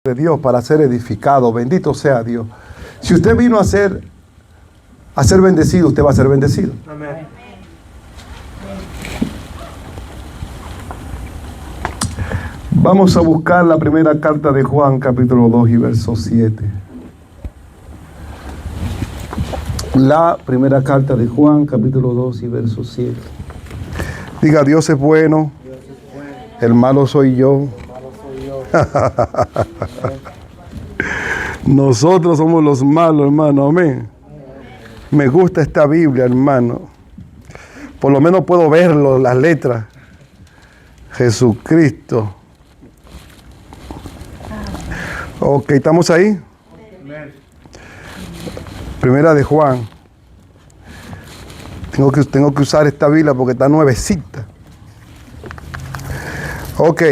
de Dios para ser edificado. Bendito sea Dios. Si usted vino a ser bendecido, usted va a ser bendecido. Amén. Vamos a buscar la primera carta de Juan, capítulo 2 y verso 7. La primera carta de Juan, capítulo 2 y verso 7. Diga, Dios es bueno, el malo soy yo. Nosotros somos los malos, hermano, amén. Me gusta esta Biblia, hermano. Por lo menos puedo verlo, las letras. Jesucristo. Ok, ¿estamos ahí? Primera de Juan. Tengo que usar esta Biblia porque está nuevecita. Ok.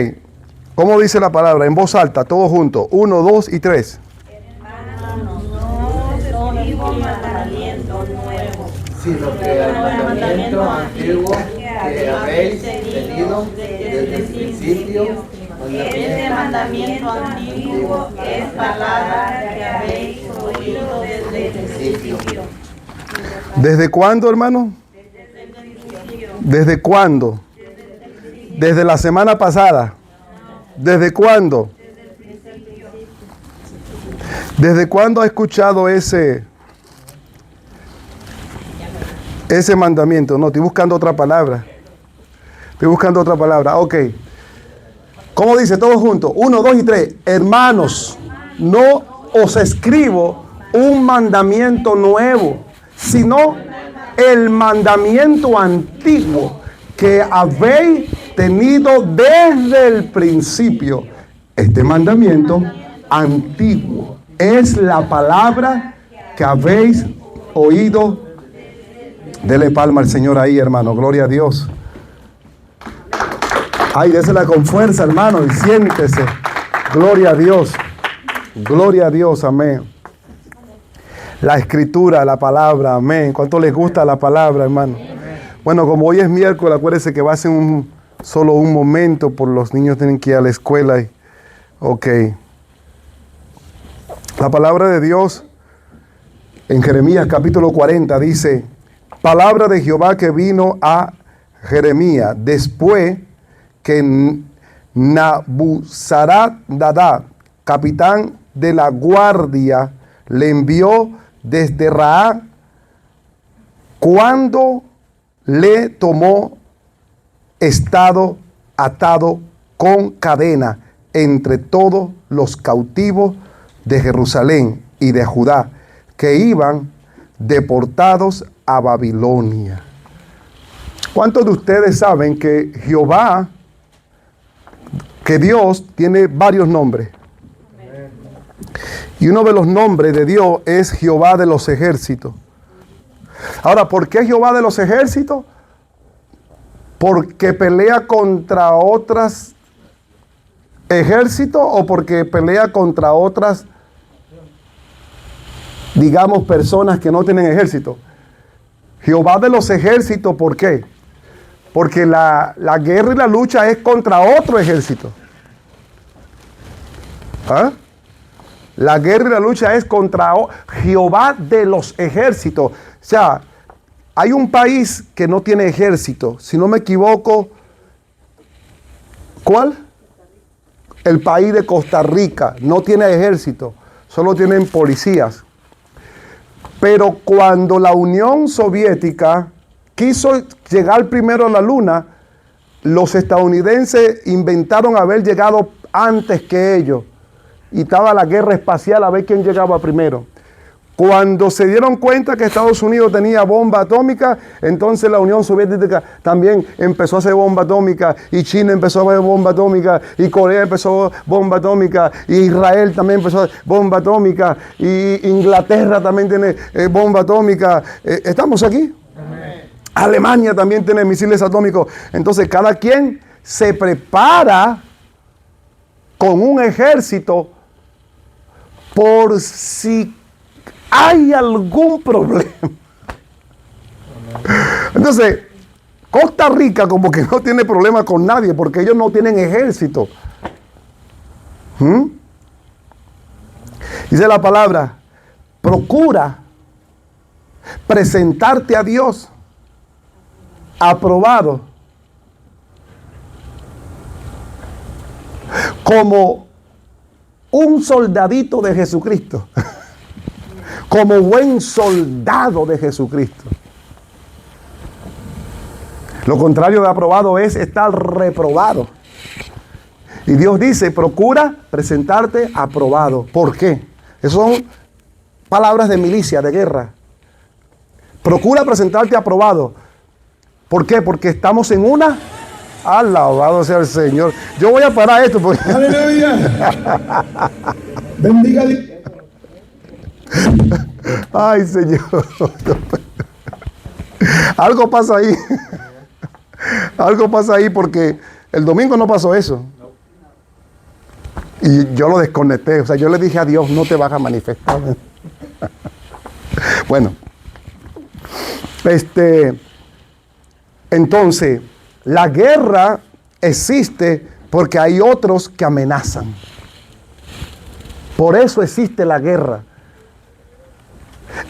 ¿Cómo dice la palabra? En voz alta, todos juntos. 1, 2 y 3. Hermanos, no os escribo mandamiento nuevo, Sino que el mandamiento antiguo que habéis tenido desde el principio. Este mandamiento antiguo es palabra que habéis oído desde el principio. ¿Desde cuándo, hermano? ¿Desde cuándo? Desde la semana pasada. ¿Desde cuándo? ¿Desde cuándo ha escuchado ese mandamiento? No, estoy buscando otra palabra. Ok. ¿Cómo dice? Todos juntos. 1, 2 y 3. Hermanos, no os escribo un mandamiento nuevo, sino el mandamiento antiguo que habéis tenido desde el principio. Este mandamiento antiguo es la palabra que habéis oído. Dele palma al Señor ahí, hermano. Gloria a Dios. Ay, désela con fuerza, hermano, y siéntese. Gloria a Dios. Gloria a Dios, amén. La escritura, la palabra, amén. ¿Cuánto les gusta la palabra, hermano? Bueno, como hoy es miércoles, acuérdense que va a ser solo un momento, por los niños tienen que ir a la escuela. Ok. La palabra de Dios en Jeremías capítulo 40 dice: palabra de Jehová que vino a Jeremías después que Nabuzaradán, capitán de la guardia, le envió desde Raá, cuando le tomó estado atado con cadena entre todos los cautivos de Jerusalén y de Judá, que iban deportados a Babilonia. ¿Cuántos de ustedes saben que Jehová, que Dios tiene varios nombres? Y uno de los nombres de Dios es Jehová de los ejércitos. Ahora, ¿por qué Jehová de los ejércitos? ¿Porque pelea contra otros ejércitos o porque pelea contra otras, digamos, personas que no tienen ejército? Jehová de los ejércitos, ¿por qué? Porque la guerra y la lucha es contra otro ejército. ¿Ah? La guerra y la lucha es contra Jehová de los ejércitos. O sea, hay un país que no tiene ejército. Si no me equivoco, ¿cuál? El país de Costa Rica no tiene ejército, solo tienen policías. Pero cuando la Unión Soviética quiso llegar primero a la Luna, los estadounidenses inventaron haber llegado antes que ellos. Y estaba la guerra espacial a ver quién llegaba primero. Cuando se dieron cuenta que Estados Unidos tenía bomba atómica, entonces la Unión Soviética también empezó a hacer bomba atómica, y China empezó a hacer bomba atómica, y Corea empezó a hacer bomba atómica, y Israel también empezó a hacer bomba atómica, y Inglaterra también tiene bomba atómica. ¿Estamos aquí? Amén. Alemania también tiene misiles atómicos. Entonces cada quien se prepara con un ejército por si hay algún problema. Entonces, Costa Rica como que no tiene problema con nadie porque ellos no tienen ejército. Dice la palabra, procura presentarte a Dios aprobado como un soldadito de Jesucristo, como buen soldado de Jesucristo. Lo contrario de aprobado es estar reprobado. Y Dios dice, procura presentarte aprobado. ¿Por qué? Esas son palabras de milicia, de guerra. Procura presentarte aprobado. ¿Por qué? Porque estamos en una... Alabado sea el Señor. Yo voy a parar esto porque... Aleluya. Bendiga a Dios. Ay, Señor. Algo pasa ahí. Algo pasa ahí porque el domingo no pasó eso. Y yo lo desconecté. O sea, yo le dije a Dios, no te vas a manifestar. Bueno. Entonces, la guerra existe porque hay otros que amenazan. Por eso existe la guerra.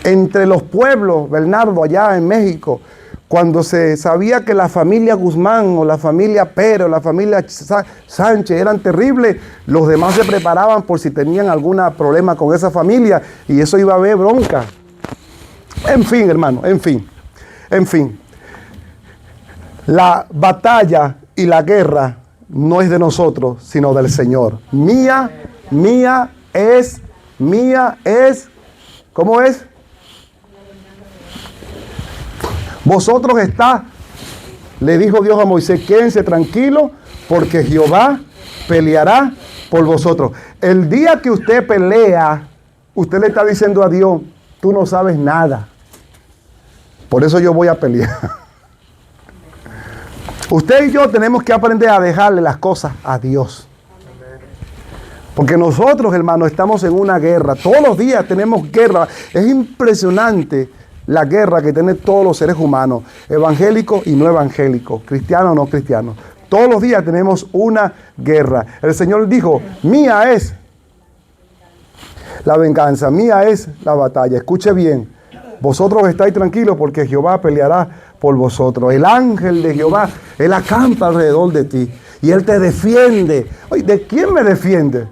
Entre los pueblos, Bernardo, allá en México, cuando se sabía que la familia Guzmán o la familia Pérez o la familia Sánchez eran terribles, los demás se preparaban por si tenían algún problema con esa familia y eso iba a haber bronca. En fin, hermano, en fin. La batalla y la guerra no es de nosotros, sino del Señor. Mía es, ¿cómo es? Vosotros está, le dijo Dios a Moisés, quédense tranquilos porque Jehová peleará por vosotros. El día que usted pelea, usted le está diciendo a Dios, tú no sabes nada. Por eso yo voy a pelear. Usted y yo tenemos que aprender a dejarle las cosas a Dios. Porque nosotros, hermanos, estamos en una guerra. Todos los días tenemos guerra. Es impresionante la guerra que tienen todos los seres humanos, evangélicos y no evangélicos, cristianos o no cristianos. Todos los días tenemos una guerra. El Señor dijo, mía es la venganza, mía es la batalla. Escuche bien, vosotros estáis tranquilos porque Jehová peleará por vosotros. El ángel de Jehová, Él acampa alrededor de ti y Él te defiende. Oye, ¿de quién me defiende?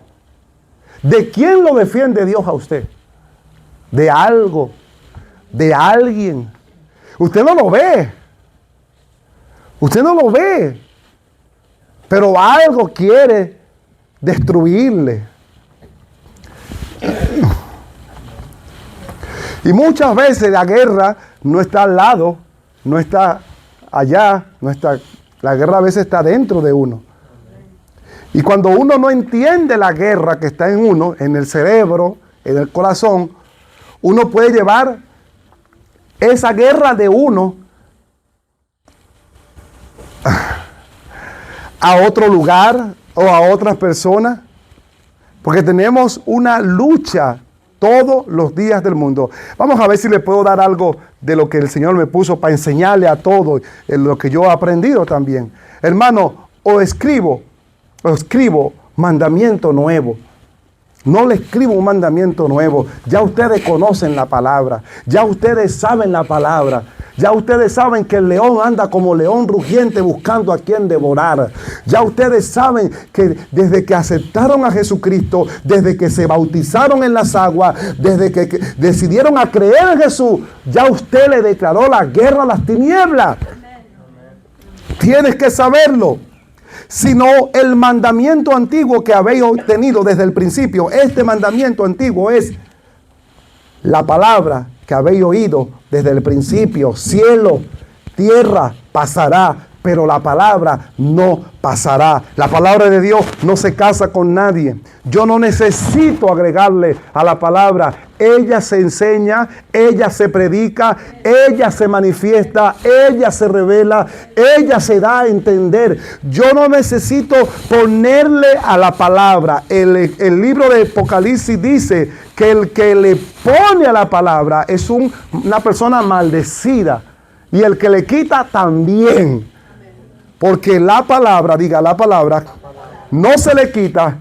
¿De quién lo defiende Dios a usted? De algo, de alguien. Usted no lo ve. Usted no lo ve. Pero algo quiere destruirle. Y muchas veces la guerra no está al lado, no está allá, no está. La guerra a veces está dentro de uno. Y cuando uno no entiende la guerra que está en uno, en el cerebro, en el corazón, uno puede llevar esa guerra de uno a otro lugar o a otras personas, porque tenemos una lucha todos los días del mundo. Vamos a ver si le puedo dar algo de lo que el Señor me puso para enseñarle a todos lo que yo he aprendido también. Hermano, os escribo mandamiento nuevo. No le escribo un mandamiento nuevo. Ya ustedes conocen la palabra. Ya ustedes saben la palabra. Ya ustedes saben que el león anda como león rugiente buscando a quien devorar. Ya ustedes saben que desde que aceptaron a Jesucristo, desde que se bautizaron en las aguas, desde que decidieron a creer en Jesús, ya usted le declaró la guerra a las tinieblas. Tienes que saberlo. Sino el mandamiento antiguo que habéis obtenido desde el principio. Este mandamiento antiguo es la palabra que habéis oído desde el principio. Cielo, tierra pasará, pero la palabra no pasará. La palabra de Dios no se casa con nadie. Yo no necesito agregarle a la palabra. Ella se enseña, ella se predica, ella se manifiesta, ella se revela, ella se da a entender. Yo no necesito ponerle a la palabra. El libro de Apocalipsis dice que el que le pone a la palabra es una persona maldecida. Y el que le quita también. Porque la palabra, diga la palabra, no se le quita,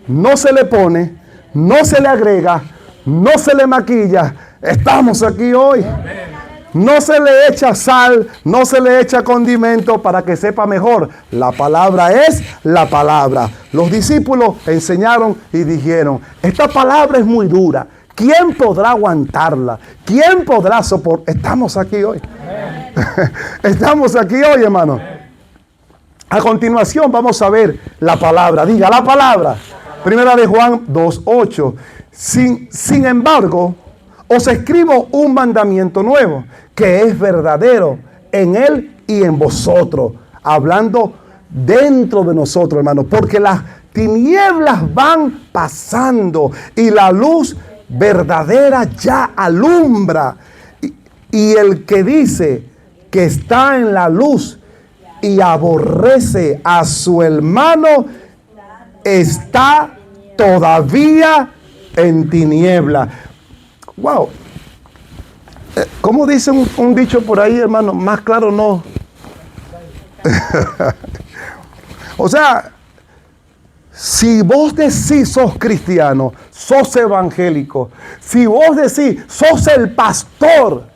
no se le pone, no se le agrega, no se le maquilla. Estamos aquí hoy. No se le echa sal, no se le echa condimento para que sepa mejor. La palabra es la palabra. Los discípulos enseñaron y dijeron, esta palabra es muy dura. ¿Quién podrá aguantarla? ¿Quién podrá soportar? Estamos aquí hoy. Estamos aquí hoy, hermano. A continuación vamos a ver la palabra. Diga la palabra. Primera de Juan 2:8. Sin embargo, os escribo un mandamiento nuevo, que es verdadero en él y en vosotros. Hablando dentro de nosotros, hermano. Porque las tinieblas van pasando y la luz verdadera ya alumbra. Y el que dice que está en la luz y aborrece a su hermano, está todavía en tiniebla. Wow. ¿Cómo dice un dicho por ahí, hermano? Más claro no. O sea, si vos decís sos cristiano, sos evangélico, si vos decís sos el pastor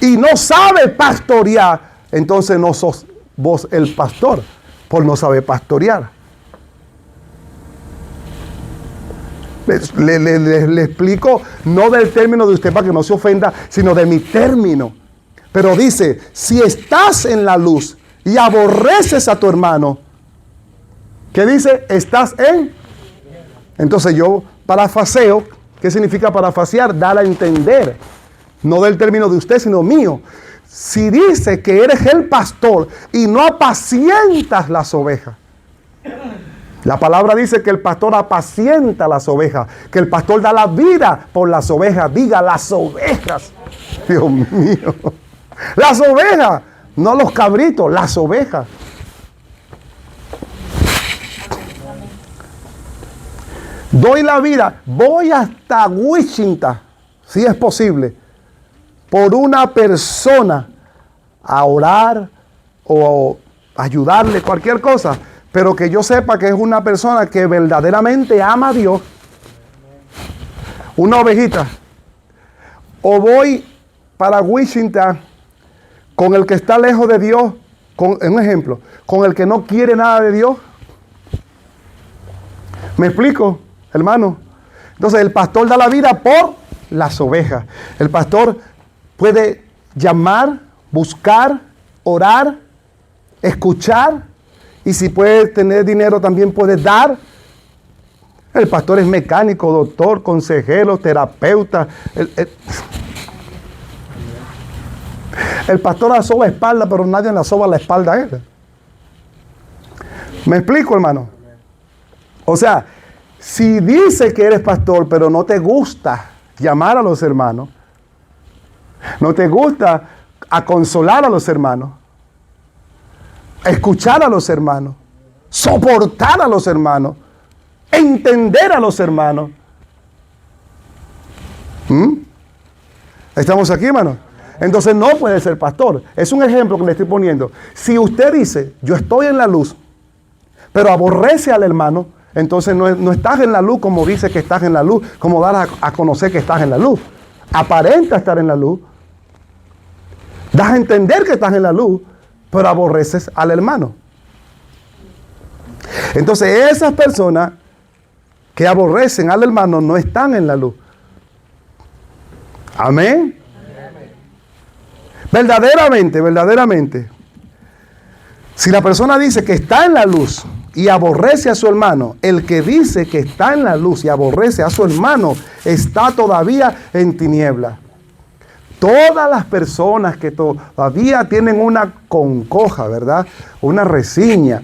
y no sabes pastorear, entonces no sos vos el pastor, por no saber pastorear. Le explico, no del término de usted para que no se ofenda, sino de mi término. Pero dice, si estás en la luz y aborreces a tu hermano, ¿qué dice? Estás en. Entonces yo parafraseo. ¿Qué significa parafasear? Dar a entender. No del término de usted, sino mío. Si dice que eres el pastor y no apacientas las ovejas. La palabra dice que el pastor apacienta las ovejas, que el pastor da la vida por las ovejas. Diga, las ovejas. Dios mío. Las ovejas, no los cabritos, las ovejas. Doy la vida, voy hasta Wichita, si es posible, por una persona a orar o ayudarle, cualquier cosa. Pero que yo sepa que es una persona que verdaderamente ama a Dios. Una ovejita. O voy para Wichita con el que está lejos de Dios. Un ejemplo. Con el que no quiere nada de Dios. ¿Me explico, hermano? Entonces el pastor da la vida por las ovejas. El pastor puede llamar, buscar, orar, escuchar. Y si puede tener dinero, también puede dar. El pastor es mecánico, doctor, consejero, terapeuta. El pastor asoba la espalda, pero nadie le asoba la espalda a él. ¿Me explico, hermano? O sea, si dice que eres pastor, pero no te gusta llamar a los hermanos, no te gusta consolar a los hermanos, escuchar a los hermanos, soportar a los hermanos, entender a los hermanos. ¿Estamos aquí, hermano? Entonces no puede ser pastor. Es un ejemplo que le estoy poniendo. Si usted dice, yo estoy en la luz, pero aborrece al hermano, entonces no estás en la luz como dice que estás en la luz, como dar a conocer que estás en la luz. Aparenta estar en la luz, das a entender que estás en la luz, pero aborreces al hermano. Entonces esas personas que aborrecen al hermano no están en la luz. Amén. Verdaderamente. Si la persona dice que está en la luz y aborrece a su hermano, el que dice que está en la luz y aborrece a su hermano está todavía en tiniebla. Todas las personas que todavía tienen una congoja, ¿verdad? Una reseña,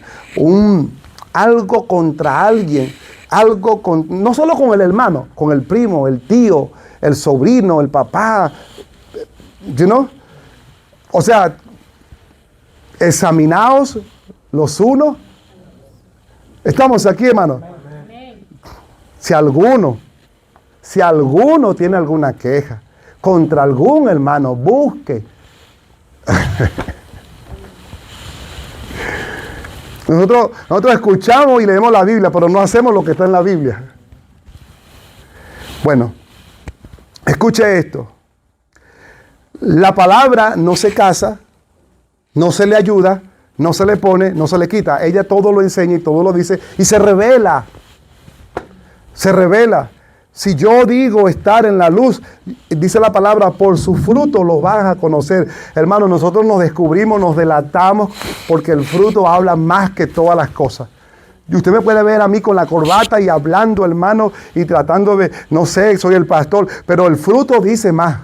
algo contra alguien, no solo con el hermano, con el primo, el tío, el sobrino, el papá, you know? O sea, examinaos los unos. Estamos aquí, hermano. Si alguno tiene alguna queja contra algún hermano, busque. Nosotros escuchamos y leemos la Biblia, pero no hacemos lo que está en la Biblia. Bueno, escuche esto. La palabra no se casa, no se le ayuda, no se le pone, no se le quita. Ella todo lo enseña y todo lo dice y se revela. Se revela. Si yo digo estar en la luz, dice la palabra, por su fruto lo vas a conocer. Hermano, nosotros nos descubrimos, nos delatamos, porque el fruto habla más que todas las cosas. Y usted me puede ver a mí con la corbata y hablando, hermano, y tratando de, no sé, soy el pastor, pero el fruto dice más.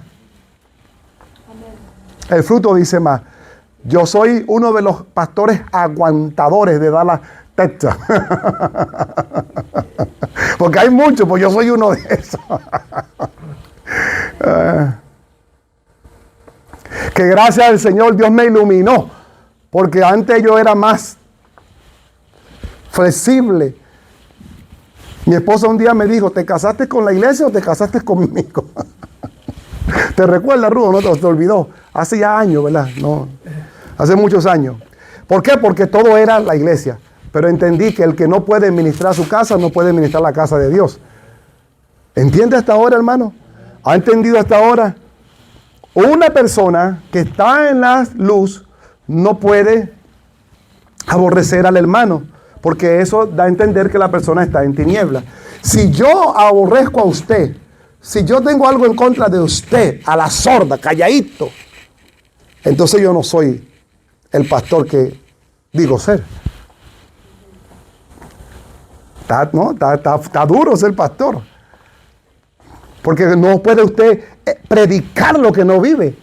El fruto dice más. Yo soy uno de los pastores aguantadores de Dallas, Texas. Porque hay muchos, pues yo soy uno de esos. Que gracias al Señor Dios me iluminó. Porque antes yo era más flexible. Mi esposa un día me dijo, ¿te casaste con la iglesia o te casaste conmigo? ¿Te recuerdas, Rudo? No te olvidó. Hace ya años, ¿verdad? No, hace muchos años. ¿Por qué? Porque todo era la iglesia. Pero entendí que el que no puede ministrar su casa, no puede ministrar la casa de Dios. ¿Entiende hasta ahora, hermano? ¿Ha entendido hasta ahora? Una persona que está en la luz no puede aborrecer al hermano, porque eso da a entender que la persona está en tinieblas. Si yo aborrezco a usted, si yo tengo algo en contra de usted, a la sorda, calladito, entonces yo no soy el pastor que digo ser. Está duro ser pastor. Porque no puede usted predicar lo que no vive.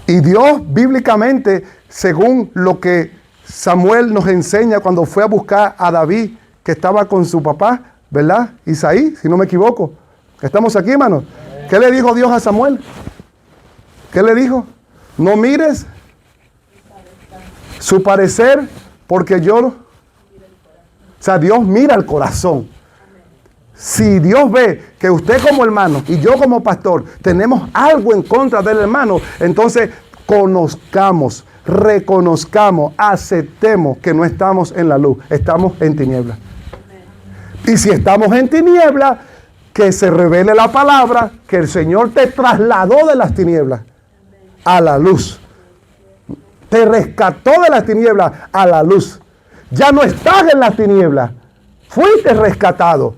Y Dios bíblicamente, según lo que Samuel nos enseña cuando fue a buscar a David, que estaba con su papá, ¿verdad? Isaí, si no me equivoco. Estamos aquí, hermanos. ¿Qué le dijo Dios a Samuel? ¿Qué le dijo? No mires su parecer, porque yo... O sea, Dios mira el corazón. Si Dios ve que usted como hermano y yo como pastor tenemos algo en contra del hermano, entonces conozcamos, reconozcamos, aceptemos que no estamos en la luz, estamos en tinieblas. Y si estamos en tinieblas, que se revele la palabra, que el Señor te trasladó de las tinieblas a la luz. Te rescató de las tinieblas a la luz. Ya no estás en las tinieblas. Fuiste rescatado.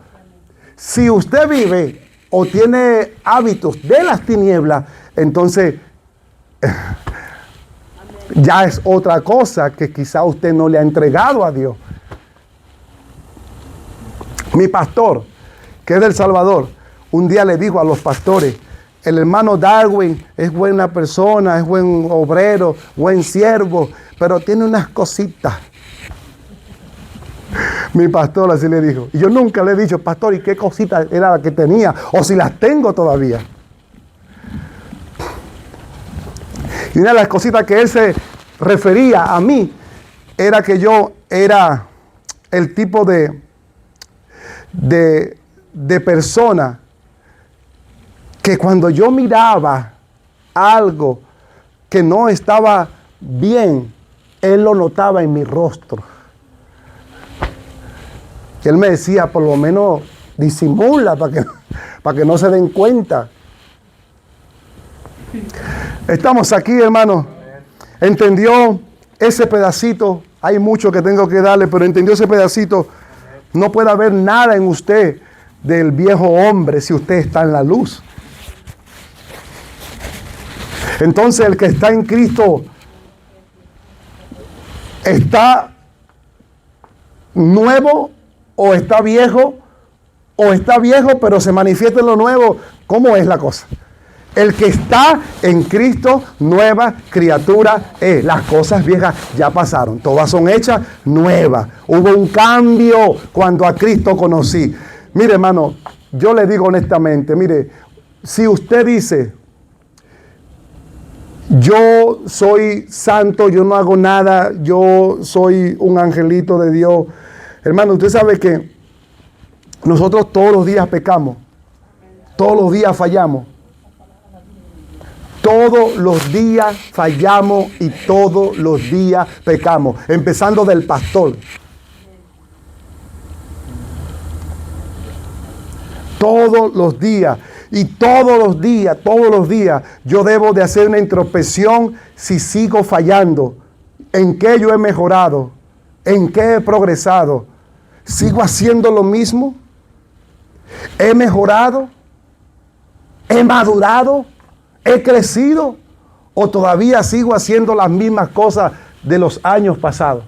Si usted vive o tiene hábitos de las tinieblas, entonces ya es otra cosa que quizá usted no le ha entregado a Dios. Mi pastor, que es del Salvador, un día le dijo a los pastores, el hermano Darwin es buena persona, es buen obrero, buen siervo, pero tiene unas cositas. Mi pastor así le dijo. Y yo nunca le he dicho, pastor, ¿y qué cositas era la que tenía? O si las tengo todavía. Y una de las cositas que él se refería a mí era que yo era el tipo de persona que cuando yo miraba algo que no estaba bien, él lo notaba en mi rostro. Y él me decía, por lo menos disimula para que no se den cuenta. Estamos aquí, hermano. Entendió ese pedacito. Hay mucho que tengo que darle, pero entendió ese pedacito. No puede haber nada en usted del viejo hombre si usted está en la luz. Entonces el que está en Cristo está nuevo o está viejo pero se manifiesta en lo nuevo. ¿Cómo es la cosa? El que está en Cristo, nueva criatura es. Las cosas viejas ya pasaron, todas son hechas nuevas. Hubo un cambio cuando a Cristo conocí. Mire, hermano, yo le digo honestamente, mire, si usted dice, yo soy santo, yo no hago nada, yo soy un angelito de Dios. Hermano, usted sabe que nosotros todos los días pecamos, todos los días fallamos. todos los días fallamos y todos los días pecamos, empezando del pastor. Todos los días. Y todos los días, yo debo de hacer una introspección si sigo fallando, en qué yo he mejorado, en qué he progresado. ¿Sigo haciendo lo mismo? ¿He mejorado? ¿He madurado? ¿He crecido? ¿O todavía sigo haciendo las mismas cosas de los años pasados?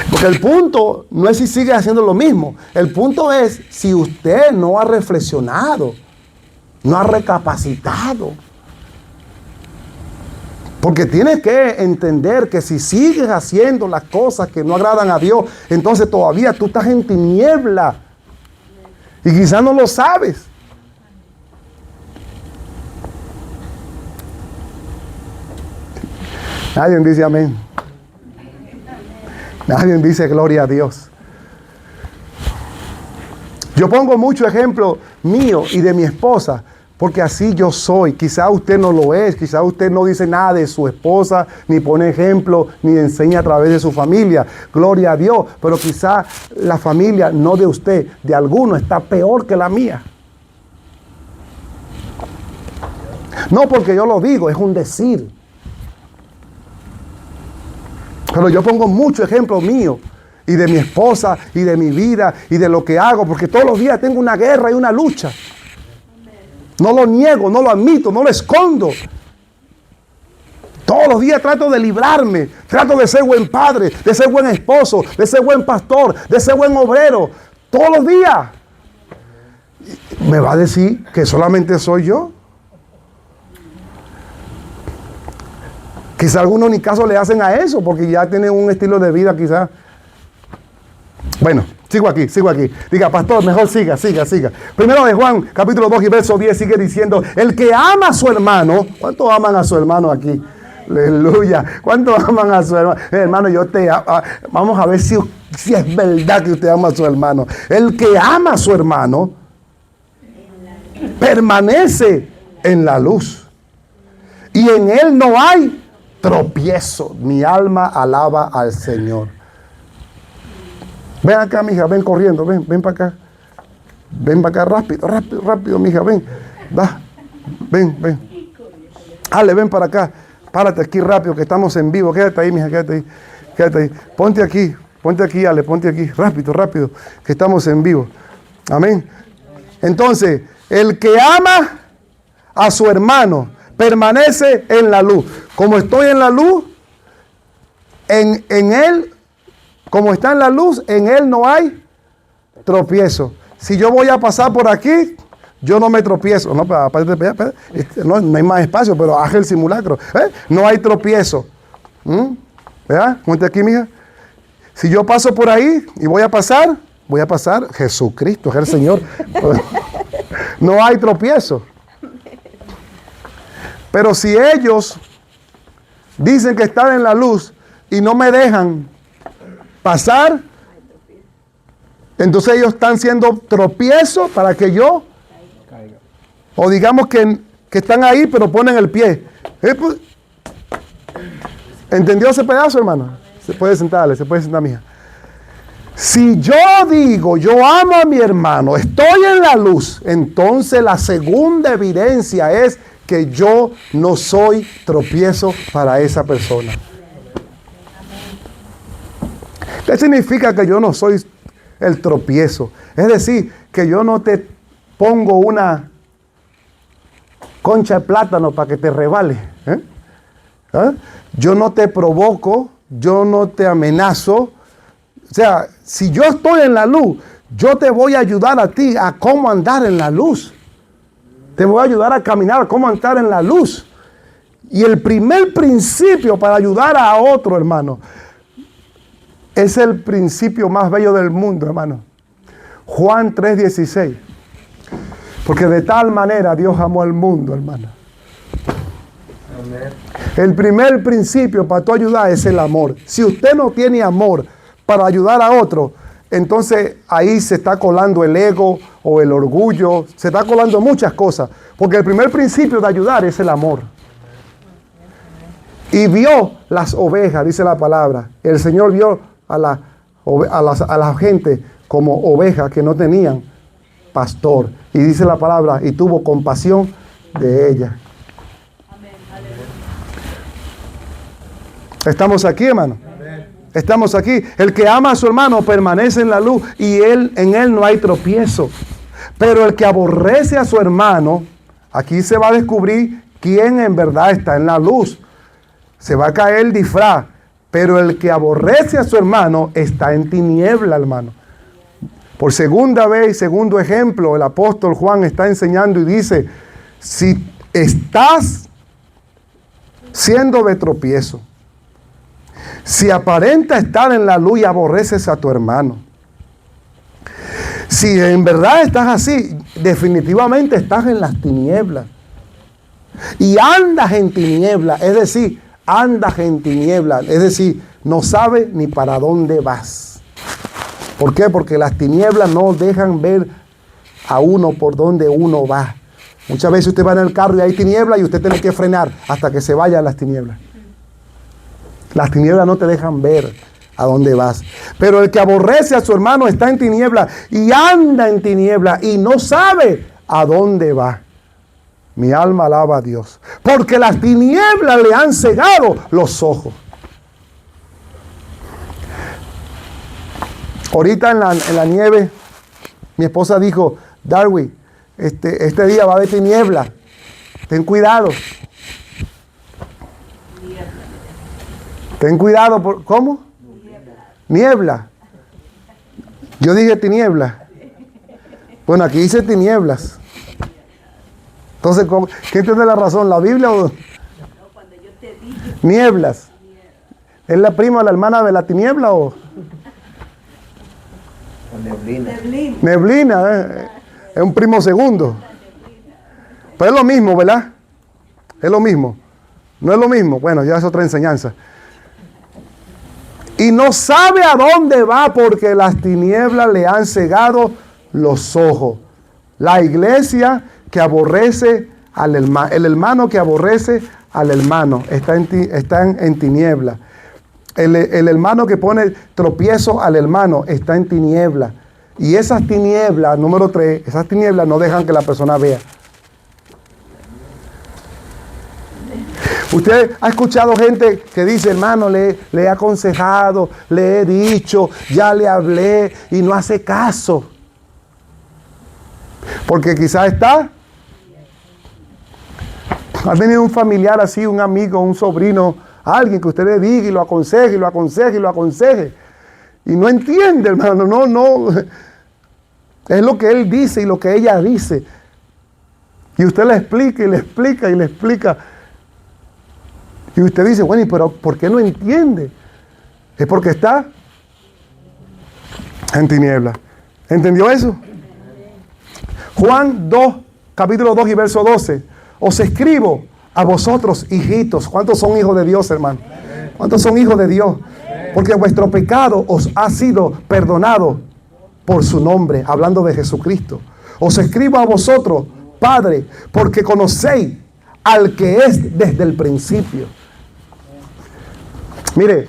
Porque el punto no es si sigue haciendo lo mismo. El punto es si usted no ha reflexionado, no ha recapacitado. Porque tienes que entender que si sigues haciendo las cosas que no agradan a Dios, entonces todavía tú estás en tiniebla. Y quizás no lo sabes. Nadie dice amén. Nadie dice gloria a Dios. Yo pongo mucho ejemplo mío y de mi esposa, porque así yo soy. Quizá usted no lo es, quizá usted no dice nada de su esposa, ni pone ejemplo, ni enseña a través de su familia. Gloria a Dios, pero quizá la familia, no de usted, de alguno, está peor que la mía. No porque yo lo digo, es un decir. Pero yo pongo mucho ejemplo mío y de mi esposa y de mi vida y de lo que hago, porque todos los días tengo una guerra y una lucha. No lo niego, no lo admito, no lo escondo. Todos los días trato de librarme, trato de ser buen padre, de ser buen esposo, de ser buen pastor, de ser buen obrero. Todos los días. ¿Me va a decir que solamente soy yo? Quizá algunos ni caso le hacen a eso, porque ya tienen un estilo de vida quizá. Bueno, sigo aquí. Diga, pastor, mejor siga. Primero de Juan, capítulo 2 y verso 10, sigue diciendo, el que ama a su hermano, ¿cuántos aman a su hermano aquí? Aleluya. ¿Cuántos aman a su hermano? Hermano, yo te amo. Vamos a ver si es verdad que usted ama a su hermano. El que ama a su hermano permanece en la luz. Y en él no hay tropiezo. Mi alma alaba al Señor. Ven acá, mija, ven corriendo, ven para acá. Ven para acá, rápido, mija, ven. Ven. Ale, ven para acá. Párate aquí rápido, que estamos en vivo. Quédate ahí, mija, quédate ahí. Ponte aquí, Ale, ponte aquí. Rápido, que estamos en vivo. Amén. Entonces, el que ama a su hermano permanece en la luz. Como estoy en la luz, en él, como está en la luz, en él no hay tropiezo. Si yo voy a pasar por aquí, yo no me tropiezo. No, no hay más espacio, pero haz el simulacro. No hay tropiezo. ¿Verdad? Ponte aquí, mija. Si yo paso por ahí y voy a pasar, Jesucristo es el Señor. No hay tropiezo. Pero si ellos dicen que están en la luz y no me dejan pasar, entonces ellos están siendo tropiezo para que yo caiga. O digamos que están ahí pero ponen el pie. ¿Entendió ese pedazo, hermano? Se puede sentar, mija. Si yo digo, yo amo a mi hermano, estoy en la luz, entonces la segunda evidencia es que yo no soy tropiezo para esa persona. ¿Qué significa que yo no soy el tropiezo? Es decir, que yo no te pongo una concha de plátano para que te resbale. Yo no te provoco, yo no te amenazo. O sea, si yo estoy en la luz, yo te voy a ayudar a ti a cómo andar en la luz. Te voy a ayudar a caminar, a cómo andar en la luz. Y el primer principio para ayudar a otro, hermano, es el principio más bello del mundo, hermano. Juan 3:16. Porque de tal manera Dios amó al mundo, hermano. Amén. El primer principio para tu ayudar es el amor. Si usted no tiene amor para ayudar a otro, entonces ahí se está colando el ego o el orgullo, se está colando muchas cosas. Porque el primer principio de ayudar es el amor. Y vio las ovejas, dice la palabra. El Señor vio a la gente como ovejas que no tenían pastor. Y dice la palabra, y tuvo compasión de ellas. Estamos aquí, hermano. Estamos aquí. El que ama a su hermano permanece en la luz y en él no hay tropiezo. Pero el que aborrece a su hermano, aquí se va a descubrir quién en verdad está en la luz. Se va a caer el disfraz. Pero el que aborrece a su hermano está en tiniebla, hermano. Por segunda vez, segundo ejemplo, el apóstol Juan está enseñando y dice, si estás siendo de tropiezo, si aparenta estar en la luz y aborreces a tu hermano, si en verdad estás así, definitivamente estás en las tinieblas. Y andas en tinieblas, es decir, no sabes ni para dónde vas. ¿Por qué? Porque las tinieblas no dejan ver a uno por donde uno va. Muchas veces usted va en el carro y hay tinieblas y usted tiene que frenar hasta que se vayan las tinieblas. Las tinieblas no te dejan ver a dónde vas. Pero el que aborrece a su hermano está en tinieblas y anda en tinieblas y no sabe a dónde va. Mi alma alaba a Dios. Porque las tinieblas le han cegado los ojos. Ahorita en la nieve, mi esposa dijo, Darwin, este día va a haber tinieblas. Ten cuidado. Ten cuidado. ¿Cómo? Niebla. Yo dije tiniebla. Bueno, aquí dice tinieblas. Entonces, ¿quién tiene la razón? ¿La Biblia o...? Nieblas. ¿Es la prima o la hermana de la tiniebla o...? Neblina. Neblina, es un primo segundo. Pero es lo mismo, ¿verdad? Es lo mismo. No es lo mismo. Bueno, ya es otra enseñanza. Y no sabe a dónde va porque las tinieblas le han cegado los ojos. La iglesia que aborrece al hermano, el hermano que aborrece al hermano, está en tiniebla. El hermano que pone tropiezo al hermano está en tiniebla. Y esas tinieblas, número 3, esas tinieblas no dejan que la persona vea. Usted ha escuchado gente que dice, hermano, le he aconsejado, le he dicho, ya le hablé y no hace caso. Porque quizás ha tenido un familiar así, un amigo, un sobrino, alguien que usted le diga y lo aconseje, y lo aconseje, y lo aconseje. Y no entiende, hermano, no. Es lo que él dice y lo que ella dice. Y usted le explica y le explica y le explica. Y usted dice, bueno, pero ¿por qué no entiende? Es porque está en tinieblas. ¿Entendió eso? Juan 2, capítulo 2 y verso 12. Os escribo a vosotros, hijitos. ¿Cuántos son hijos de Dios, hermano? ¿Cuántos son hijos de Dios? Porque vuestro pecado os ha sido perdonado por su nombre, hablando de Jesucristo. Os escribo a vosotros, Padre, porque conocéis al que es desde el principio. Mire,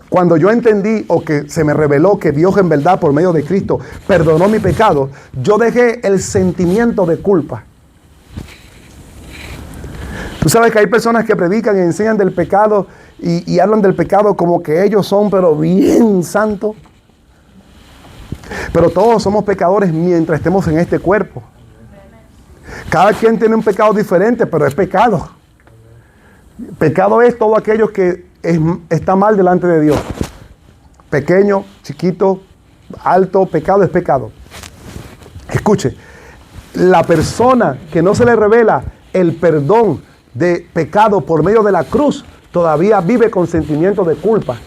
cuando yo entendí o que se me reveló que Dios en verdad por medio de Cristo perdonó mi pecado, yo dejé el sentimiento de culpa. Tú sabes que hay personas que predican y enseñan del pecado y hablan del pecado como que ellos son pero bien santos. Pero todos somos pecadores mientras estemos en este cuerpo. Cada quien tiene un pecado diferente, pero es pecado. Pecado es todo aquello que está mal delante de Dios. Pequeño, chiquito, alto, pecado es pecado. Escuche, la persona que no se le revela el perdón de pecado por medio de la cruz, todavía vive con sentimiento de culpa.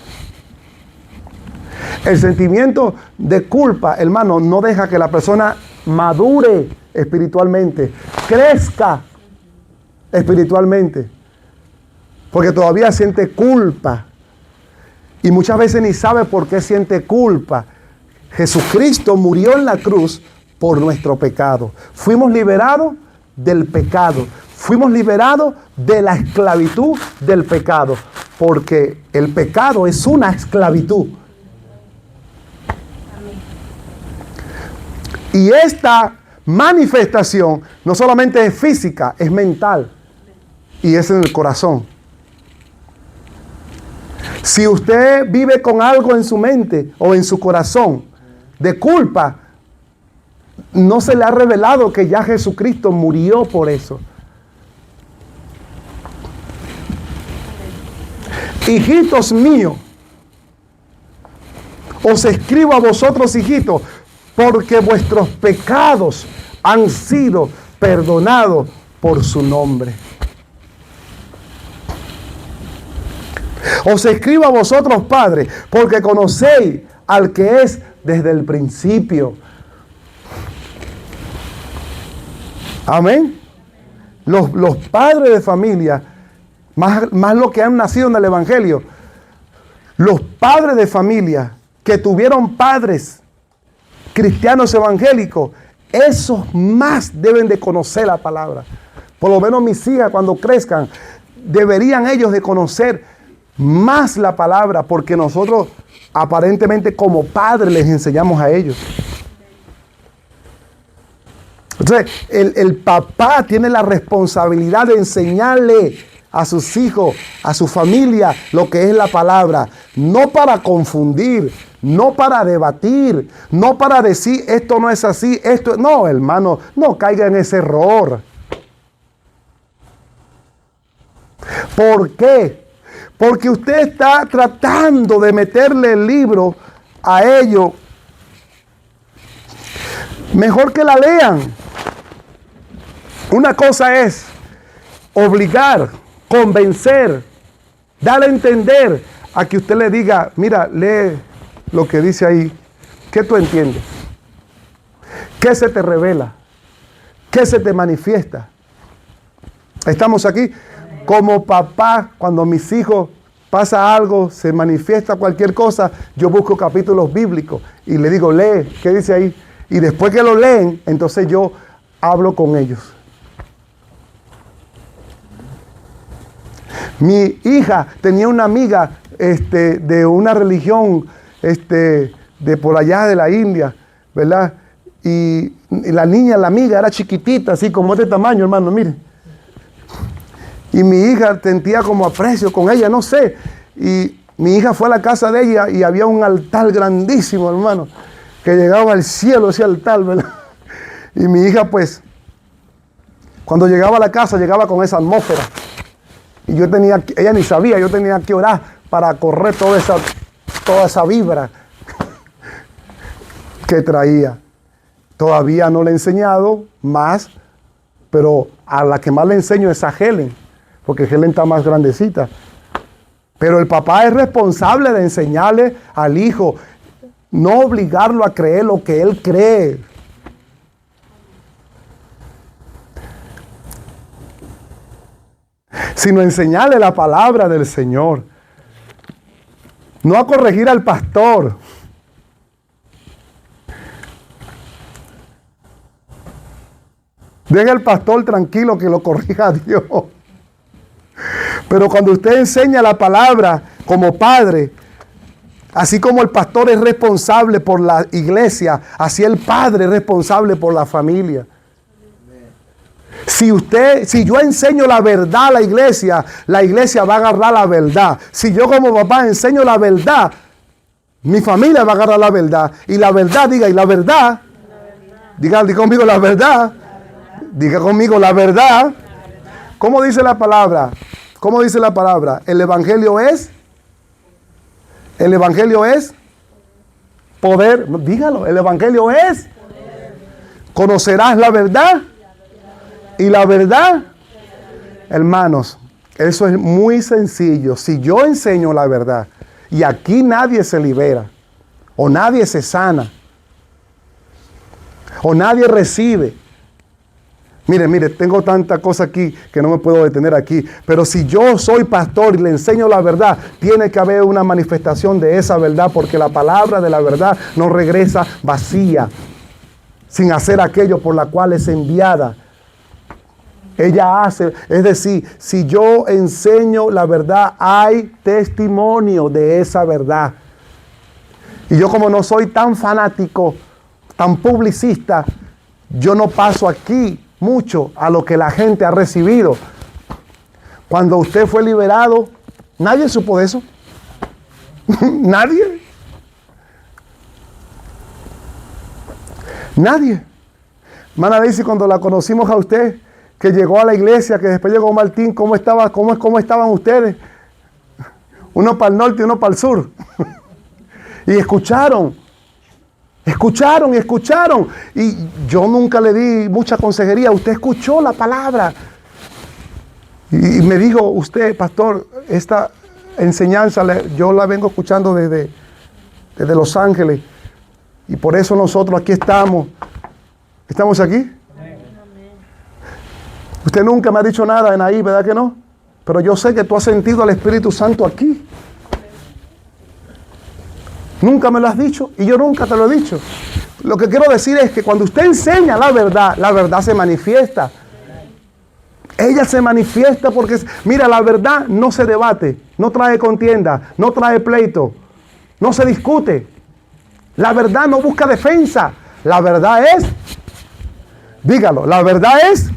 El sentimiento de culpa, hermano, no deja que la persona madure espiritualmente, crezca espiritualmente, porque todavía siente culpa y muchas veces ni sabe por qué siente culpa. Jesucristo murió en la cruz por nuestro pecado. Fuimos liberados, del pecado. Fuimos liberados de la esclavitud del pecado, porque el pecado es una esclavitud. Y esta manifestación no solamente es física, es mental y es en el corazón. Si usted vive con algo en su mente o en su corazón de culpa, no se le ha revelado que ya Jesucristo murió por eso. Hijitos míos, os escribo a vosotros, hijitos, porque vuestros pecados han sido perdonados por su nombre. Os escribo a vosotros, padres, porque conocéis al que es desde el principio. Amén. Los padres de familia, más los que han nacido en el Evangelio, los padres de familia que tuvieron padres cristianos evangélicos, esos más deben de conocer la palabra. Por lo menos mis hijas, cuando crezcan, deberían ellos de conocer más la palabra, porque nosotros aparentemente como padres les enseñamos a ellos. Entonces, el papá tiene la responsabilidad de enseñarle a sus hijos, a su familia, lo que es la palabra. No para confundir, no para debatir, no para decir esto no es así, esto... No, hermano, no caiga en ese error. ¿Por qué? Porque usted está tratando de meterle el libro a ellos. Mejor que la lean. Una cosa es obligar, convencer, dar a entender a que usted le diga, mira, lee lo que dice ahí. ¿Qué tú entiendes? ¿Qué se te revela? ¿Qué se te manifiesta? Estamos aquí. Como papá, cuando mis hijos pasa algo, se manifiesta cualquier cosa, yo busco capítulos bíblicos y le digo, lee, ¿qué dice ahí? Y después que lo leen, entonces yo hablo con ellos. Mi hija tenía una amiga de una religión de por allá de la India, ¿verdad? Y la niña, la amiga, era chiquitita, así como este tamaño, hermano, mire. Y mi hija sentía como aprecio con ella, no sé. Y mi hija fue a la casa de ella y había un altar grandísimo, hermano, que llegaba al cielo ese altar, ¿verdad? Y mi hija, pues, cuando llegaba a la casa, llegaba con esa atmósfera. Y yo tenía, ella ni sabía, yo tenía que orar para correr toda esa vibra que traía. Todavía no le he enseñado más, pero a la que más le enseño es a Helen, porque Helen está más grandecita. Pero el papá es responsable de enseñarle al hijo, no obligarlo a creer lo que él cree. Sino enseñarle la palabra del Señor. No a corregir al pastor. Deja al pastor tranquilo que lo corrija a Dios. Pero cuando usted enseña la palabra como padre, así como el pastor es responsable por la iglesia, así el padre es responsable por la familia. Si yo enseño la verdad a la iglesia va a agarrar la verdad. Si yo como papá enseño la verdad, mi familia va a agarrar la verdad. Y la verdad, diga conmigo la verdad. Diga conmigo la verdad. ¿Cómo dice la palabra? ¿Cómo dice la palabra? El evangelio es poder. Dígalo, el evangelio es. Conocerás la verdad. Y la verdad, hermanos, eso es muy sencillo. Si yo enseño la verdad y aquí nadie se libera, o nadie se sana, o nadie recibe. Mire, tengo tanta cosa aquí que no me puedo detener aquí. Pero si yo soy pastor y le enseño la verdad, tiene que haber una manifestación de esa verdad, porque la palabra de la verdad no regresa vacía, sin hacer aquello por la cual es enviada. Ella hace, es decir, si yo enseño la verdad, hay testimonio de esa verdad. Y yo, como no soy tan fanático, tan publicista, yo no paso aquí mucho a lo que la gente ha recibido. Cuando usted fue liberado, nadie supo de eso. Nadie. Nadie. Hermana Daisy, cuando la conocimos a usted, que llegó a la iglesia, que después llegó Martín, ¿cómo estaban ustedes? Uno para el norte y uno para el sur. Y escucharon. Y yo nunca le di mucha consejería. Usted escuchó la palabra. Y me dijo, usted, pastor, esta enseñanza yo la vengo escuchando desde Los Ángeles. Y por eso nosotros aquí estamos. ¿Estamos aquí? Usted nunca me ha dicho nada en ahí, ¿verdad que no? Pero yo sé que tú has sentido al Espíritu Santo aquí. Nunca me lo has dicho y yo nunca te lo he dicho. Lo que quiero decir es que cuando usted enseña la verdad se manifiesta. Ella se manifiesta porque, mira, la verdad no se debate, no trae contienda, no trae pleito, no se discute. La verdad no busca defensa. La verdad es, dígalo, la verdad es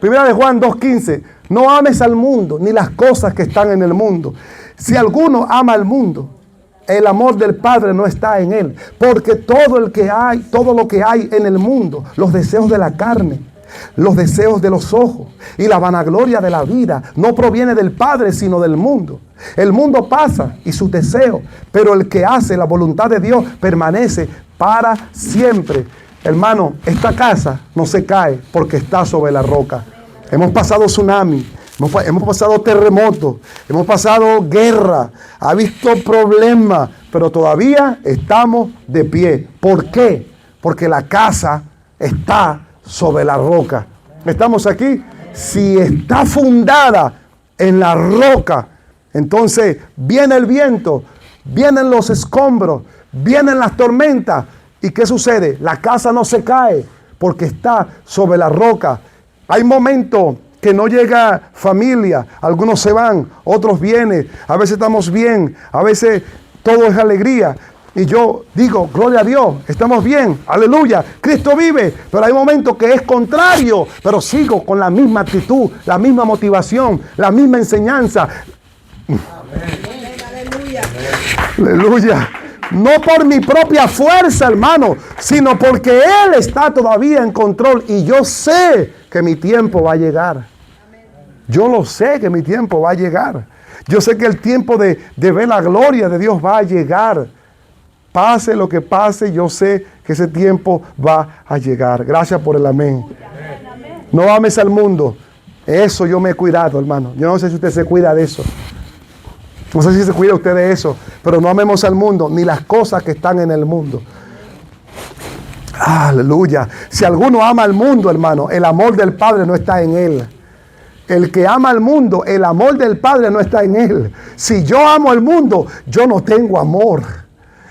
Primera de Juan 2:15. No ames al mundo ni las cosas que están en el mundo. Si alguno ama al mundo, el amor del Padre no está en él. Porque todo lo que hay en el mundo, los deseos de la carne, los deseos de los ojos y la vanagloria de la vida, no proviene del Padre, sino del mundo. El mundo pasa y sus deseos, pero el que hace la voluntad de Dios permanece para siempre. Hermano, esta casa no se cae porque está sobre la roca. Hemos pasado tsunami, hemos pasado terremotos, hemos pasado guerra, ha visto problemas, pero todavía estamos de pie. ¿Por qué? Porque la casa está sobre la roca. ¿Estamos aquí? Si está fundada en la roca, entonces viene el viento, vienen los escombros, vienen las tormentas. ¿Y qué sucede? La casa no se cae porque está sobre la roca. Hay momentos que no llega familia, algunos se van, otros vienen, a veces estamos bien, a veces todo es alegría. Y yo digo, gloria a Dios, estamos bien, aleluya, Cristo vive. Pero hay momentos que es contrario, pero sigo con la misma actitud, la misma motivación, la misma enseñanza. Aleluya. Aleluya. No por mi propia fuerza, hermano, sino porque Él está todavía en control. Y yo sé que mi tiempo va a llegar. Yo lo sé que mi tiempo va a llegar. Yo sé que el tiempo de ver la gloria de Dios va a llegar. Pase lo que pase, yo sé que ese tiempo va a llegar. Gracias por el amén. No ames al mundo. Eso yo me he cuidado, hermano. Yo no sé si usted se cuida de eso. No sé si se cuida usted de eso, pero no amemos al mundo, ni las cosas que están en el mundo. Aleluya. Si alguno ama al mundo, hermano, el amor del Padre no está en él. El que ama al mundo, el amor del Padre no está en él. Si yo amo al mundo, yo no tengo amor.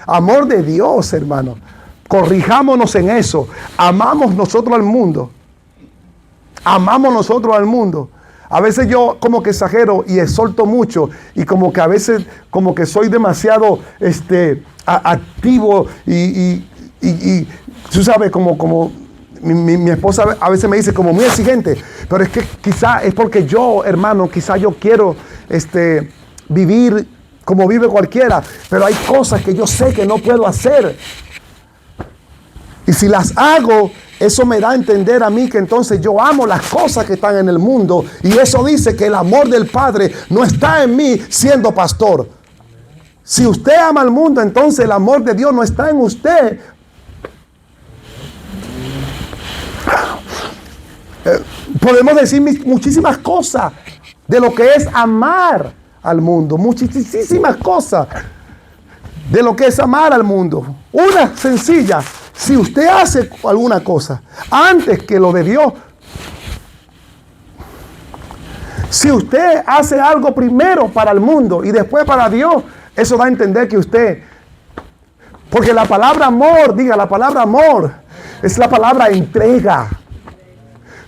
Amor de Dios, hermano. Corrijámonos en eso. Amamos nosotros al mundo. Amamos nosotros al mundo. A veces yo como que exagero y exhorto mucho y como que a veces como que soy demasiado activo y tú sabes, como mi esposa a veces me dice como muy exigente, pero es que quizá es porque yo, hermano, quizá yo quiero vivir como vive cualquiera, pero hay cosas que yo sé que no puedo hacer. Y si las hago, eso me da a entender a mí que entonces yo amo las cosas que están en el mundo. Y eso dice que el amor del Padre no está en mí siendo pastor. Si usted ama al mundo, entonces el amor de Dios no está en usted. Podemos decir muchísimas cosas de lo que es amar al mundo. Muchísimas cosas de lo que es amar al mundo. Una sencilla. Si usted hace alguna cosa antes que lo de Dios, si usted hace algo primero para el mundo y después para Dios, eso da a entender que usted, porque la palabra amor, diga la palabra amor, es la palabra entrega.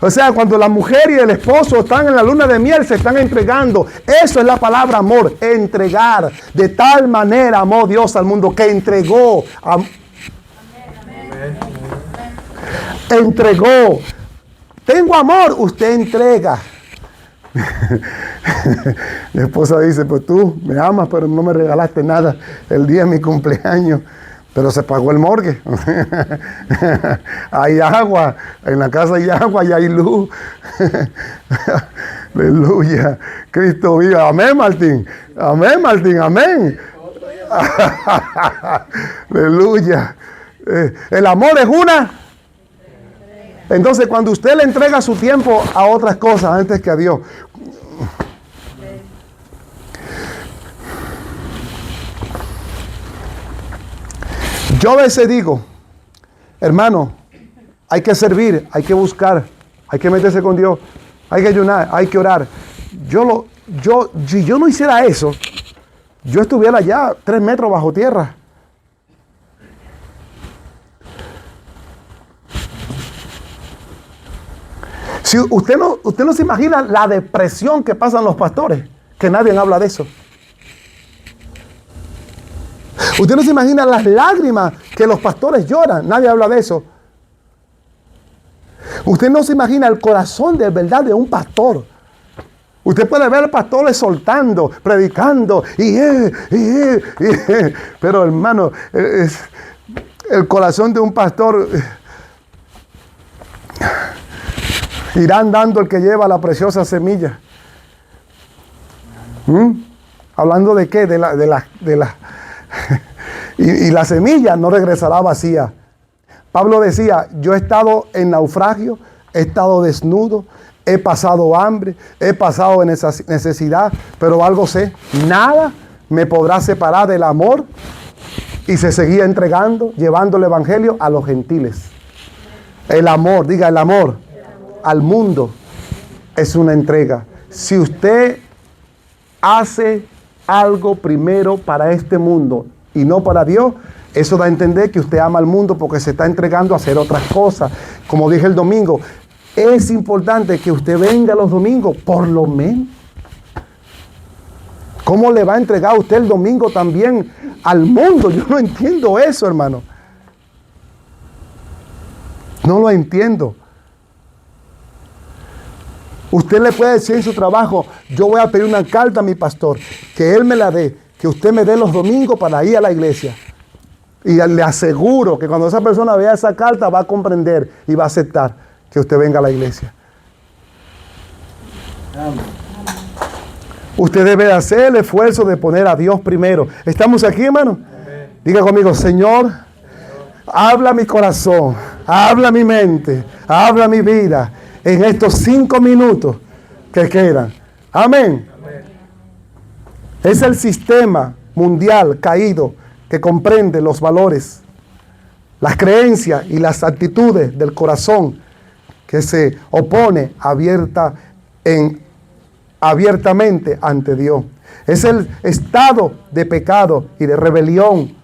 O sea, cuando la mujer y el esposo están en la luna de miel, se están entregando. Eso es la palabra amor, entregar. De tal manera amó Dios al mundo que entregó. Entregó. Tengo amor, usted entrega. Mi esposa dice, pues tú me amas, pero no me regalaste nada el día de mi cumpleaños. Pero se pagó el morgue. Hay agua, en la casa hay agua y hay luz. Aleluya. Cristo vive. Amén, Martín. Amén, Martín. Amén. Aleluya. El amor es una. Entonces, cuando usted le entrega su tiempo a otras cosas antes que a Dios. Yo a veces digo, hermano, hay que servir, hay que buscar, hay que meterse con Dios, hay que ayunar, hay que orar. Si yo no hiciera eso, yo estuviera ya 3 metros bajo tierra. Si usted no se imagina la depresión que pasan los pastores, que nadie habla de eso. Usted no se imagina las lágrimas que los pastores lloran, nadie habla de eso. Usted no se imagina el corazón de verdad de un pastor. Usted puede ver pastores soltando, predicando, pero hermano, el corazón de un pastor irá andando el que lleva la preciosa semilla. ¿Hablando de qué? Y la semilla no regresará vacía. Pablo decía, yo he estado en naufragio, he estado desnudo, he pasado hambre, he pasado necesidad, pero algo sé, nada me podrá separar del amor. Y se seguía entregando, llevando el evangelio a los gentiles. El amor, diga el amor al mundo es una entrega. Si usted hace algo primero para este mundo y no para Dios, eso da a entender que usted ama al mundo porque se está entregando a hacer otras cosas. Como dije el domingo, es importante que usted venga los domingos, por lo menos. ¿Cómo le va a entregar usted el domingo también al mundo? Yo no entiendo eso, hermano. No lo entiendo. Usted le puede decir en su trabajo, yo voy a pedir una carta a mi pastor, que él me la dé, que usted me dé los domingos para ir a la iglesia. Y le aseguro que cuando esa persona vea esa carta va a comprender y va a aceptar que usted venga a la iglesia. Amén. Usted debe hacer el esfuerzo de poner a Dios primero. ¿Estamos aquí, hermano? Amén. Diga conmigo, Señor, habla mi corazón, habla mi mente, habla mi vida en estos 5 minutos que quedan. Amén. Amén. Es el sistema mundial caído que comprende los valores, las creencias y las actitudes del corazón que se opone abiertamente ante Dios. Es el estado de pecado y de rebelión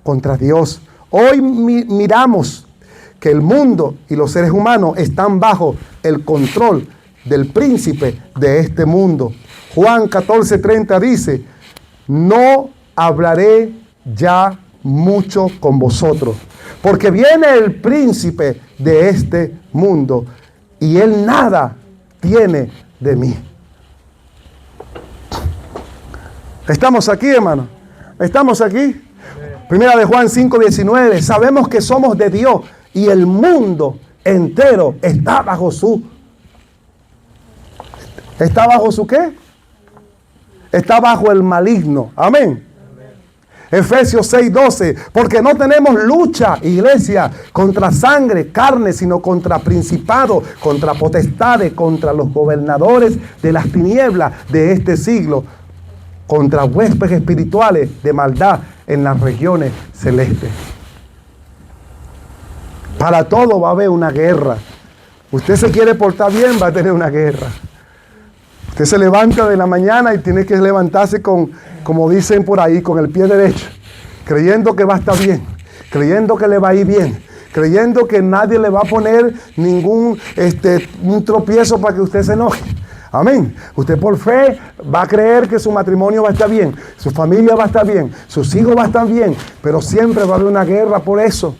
contra Dios. Hoy miramos que el mundo y los seres humanos están bajo el control del príncipe de este mundo. Juan 14:30 dice, no hablaré ya mucho con vosotros, porque viene el príncipe de este mundo y él nada tiene de mí. ¿Estamos aquí, hermano? ¿Estamos aquí? Primera de Juan 5:19. Sabemos que somos de Dios y el mundo entero está bajo su... ¿Está bajo su qué? Está bajo el maligno. Amén. Efesios 6:12, porque no tenemos lucha, iglesia, contra sangre, carne, sino contra principados, contra potestades, contra los gobernadores de las tinieblas de este siglo, contra huéspedes espirituales de maldad en las regiones celestes. Para todo va a haber una guerra. Usted se quiere portar bien, va a tener una guerra. Usted se levanta de la mañana y tiene que levantarse con, como dicen por ahí, con el pie derecho, creyendo que va a estar bien, creyendo que le va a ir bien, creyendo que nadie le va a poner ningún un tropiezo para que usted se enoje. Amén. Usted por fe va a creer que su matrimonio va a estar bien, su familia va a estar bien, sus hijos van a estar bien, pero siempre va a haber una guerra por eso.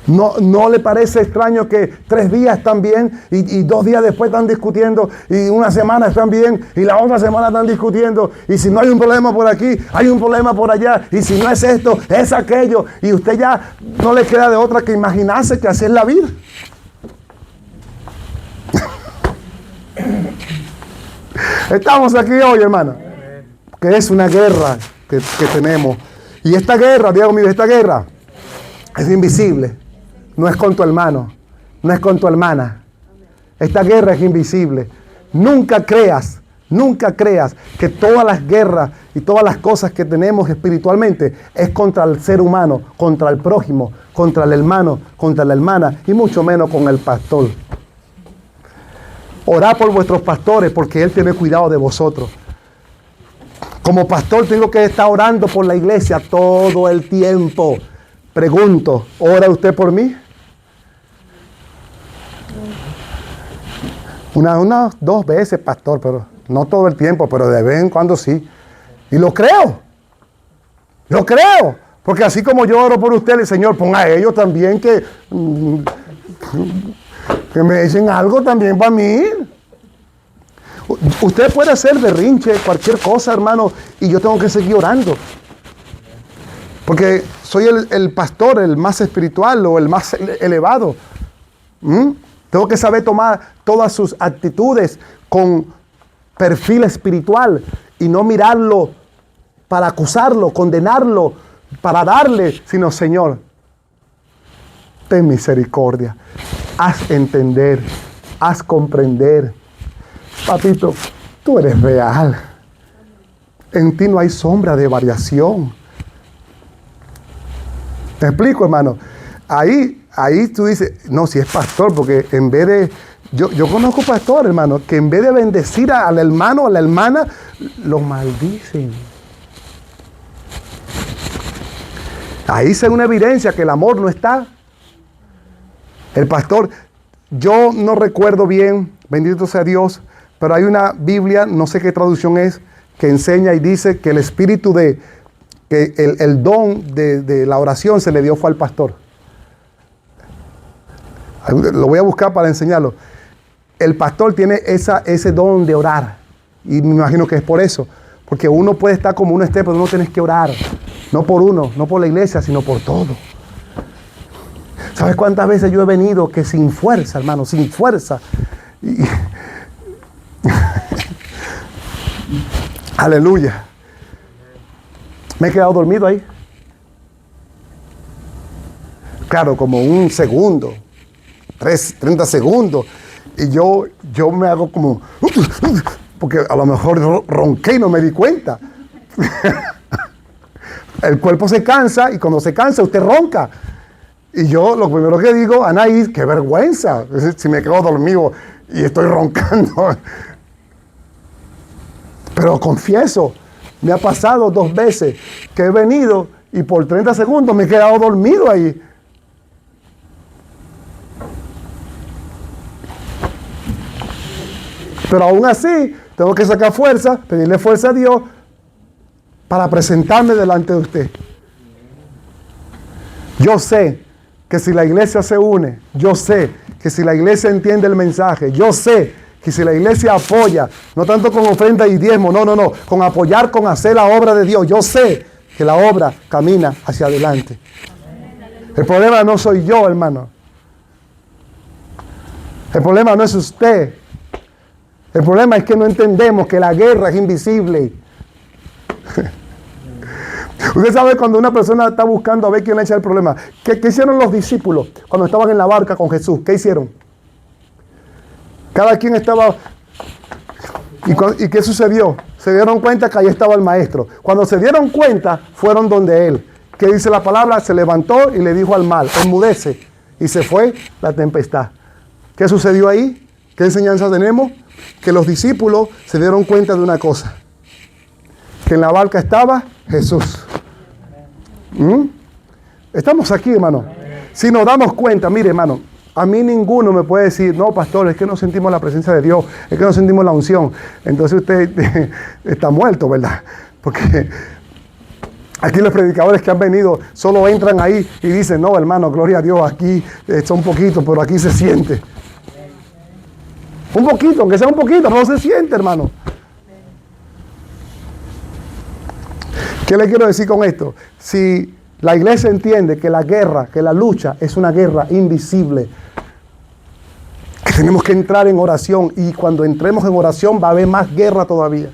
¿No le parece extraño que 3 días están bien y 2 días después están discutiendo y una semana están bien y la otra semana están discutiendo, y si no hay un problema por aquí, hay un problema por allá, y si no es esto, es aquello, y usted ya no le queda de otra que imaginarse que así es la vida? Estamos aquí hoy, hermano, que es una guerra que tenemos, y esta guerra, Diego mío, esta guerra es invisible. No es con tu hermano, no es con tu hermana. Esta guerra es invisible. Nunca creas que todas las guerras y todas las cosas que tenemos espiritualmente es contra el ser humano, contra el prójimo, contra el hermano, contra la hermana, y mucho menos con el pastor. Orad por vuestros pastores, porque Él tiene cuidado de vosotros. Como pastor tengo que estar orando por la iglesia todo el tiempo. Pregunto, ¿ora usted por mí? Unas 2 veces, pastor, pero no todo el tiempo, pero de vez en cuando sí. Y lo creo, porque así como yo oro por usted, el Señor, ponga a ellos también que me echen algo también para mí. Usted puede hacer berrinche, cualquier cosa, hermano, y yo tengo que seguir orando. Porque soy el pastor, el más espiritual o el más elevado. Tengo que saber tomar todas sus actitudes con perfil espiritual y no mirarlo para acusarlo, condenarlo, para darle, sino, Señor, ten misericordia, haz entender, haz comprender. Papito, tú eres real. En ti no hay sombra de variación. ¿Me explico, hermano? Ahí tú dices, no, si es pastor, porque en vez de... Yo conozco pastor, hermano, que en vez de bendecir al hermano o a la hermana, lo maldicen. Ahí se ve una evidencia que el amor no está. El pastor, yo no recuerdo bien, bendito sea Dios, pero hay una Biblia, no sé qué traducción es, que enseña y dice que el espíritu que el don de la oración se le dio fue al pastor. Lo voy a buscar para enseñarlo. El pastor tiene ese don de orar. Y me imagino que es por eso. Porque uno puede estar como uno esté, pero uno tiene que orar. No por uno, no por la iglesia, sino por todo. ¿Sabes cuántas veces yo he venido que sin fuerza, hermano, sin fuerza? Aleluya. Me he quedado dormido ahí. Claro, como 1 segundo, 30 segundos. Y yo me hago como... Porque a lo mejor ronqué y no me di cuenta. El cuerpo se cansa y cuando se cansa usted ronca. Y yo lo primero que digo, Anaís, qué vergüenza. Si me quedo dormido y estoy roncando. Pero confieso, me ha pasado 2 veces que he venido y por 30 segundos me he quedado dormido ahí. Pero aún así, tengo que sacar fuerza, pedirle fuerza a Dios para presentarme delante de usted. Yo sé que si la iglesia se une, yo sé que si la iglesia entiende el mensaje, yo sé que si la iglesia apoya, no tanto con ofrenda y diezmo, no, con apoyar, con hacer la obra de Dios, yo sé que la obra camina hacia adelante. El problema no soy yo, hermano. El problema no es usted. El problema es que no entendemos que la guerra es invisible. Usted sabe cuando una persona está buscando a ver quién le echa el problema. ¿Qué hicieron los discípulos cuando estaban en la barca con Jesús? ¿Qué hicieron? Cada quien estaba... ¿Y qué sucedió? Se dieron cuenta que ahí estaba el maestro. Cuando se dieron cuenta, fueron donde él. ¿Qué dice la palabra? Se levantó y le dijo al mar, enmudece. Y se fue la tempestad. ¿Qué sucedió ahí? ¿Qué enseñanza tenemos? Que los discípulos se dieron cuenta de una cosa. Que en la barca estaba Jesús. Estamos aquí, hermano. Si nos damos cuenta, mire hermano, a mí ninguno me puede decir, no pastor, es que no sentimos la presencia de Dios, es que no sentimos la unción. Entonces usted está muerto, ¿verdad? Porque aquí los predicadores que han venido solo entran ahí y dicen, no hermano, gloria a Dios, aquí está un poquito, pero aquí se siente. Un poquito, aunque sea un poquito, no se siente, hermano. ¿Qué le quiero decir con esto? Si la iglesia entiende que la guerra, que la lucha es una guerra invisible, que tenemos que entrar en oración, y cuando entremos en oración va a haber más guerra todavía.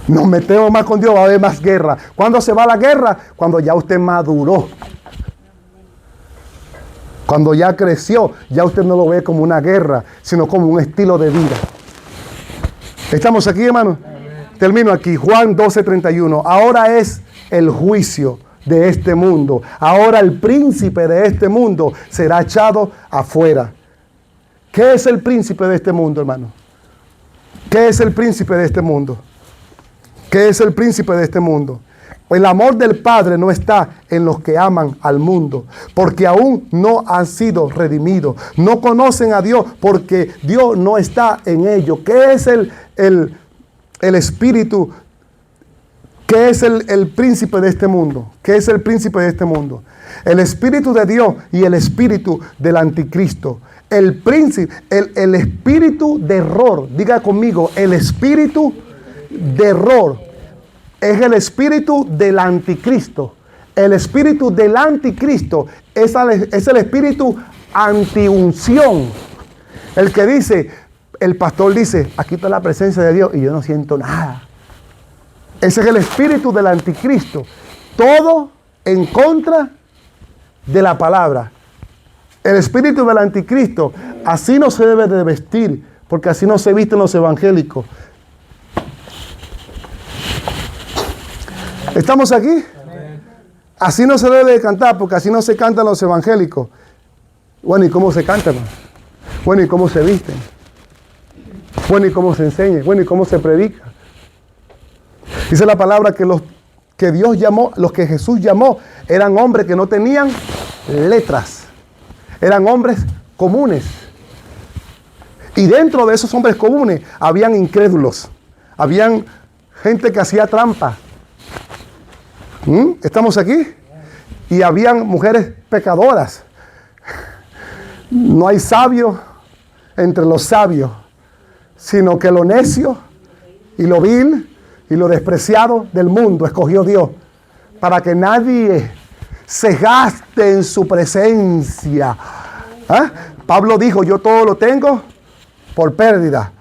Nos metemos más con Dios, va a haber más guerra. ¿Cuándo se va la guerra? Cuando ya usted maduró. Cuando ya creció, ya usted no lo ve como una guerra, sino como un estilo de vida. ¿Estamos aquí, hermano? Termino aquí. Juan 12:31. Ahora es el juicio de este mundo. Ahora el príncipe de este mundo será echado afuera. ¿Qué es el príncipe de este mundo, hermano? ¿Qué es el príncipe de este mundo? ¿Qué es el príncipe de este mundo? El amor del Padre no está en los que aman al mundo, porque aún no han sido redimidos. No conocen a Dios porque Dios no está en ellos. ¿Qué es el espíritu? ¿Qué es el príncipe de este mundo? ¿Qué es el príncipe de este mundo? El espíritu de Dios y el espíritu del anticristo. El príncipe, el espíritu de error. Diga conmigo, el espíritu de error es el espíritu del anticristo. El espíritu del anticristo es el espíritu antiunción. El que dice, el pastor dice, aquí está la presencia de Dios y yo no siento nada. Ese es el espíritu del anticristo. Todo en contra de la palabra. El espíritu del anticristo, así no se debe de vestir, porque así no se visten los evangélicos. ¿Estamos aquí? Así no se debe de cantar, porque así no se cantan los evangélicos. Bueno, ¿y cómo se cantan? Bueno, ¿y cómo se visten? Bueno, ¿y cómo se enseña? Bueno, ¿y cómo se predica? Dice la palabra que los que Dios llamó, los que Jesús llamó, eran hombres que no tenían letras. Eran hombres comunes. Y dentro de esos hombres comunes habían incrédulos. Habían gente que hacía trampa. ¿Estamos aquí? Y habían mujeres pecadoras. No hay sabio entre los sabios, sino que lo necio y lo vil y lo despreciado del mundo escogió Dios, para que nadie se gaste en su presencia. Pablo dijo, yo todo lo tengo por pérdida.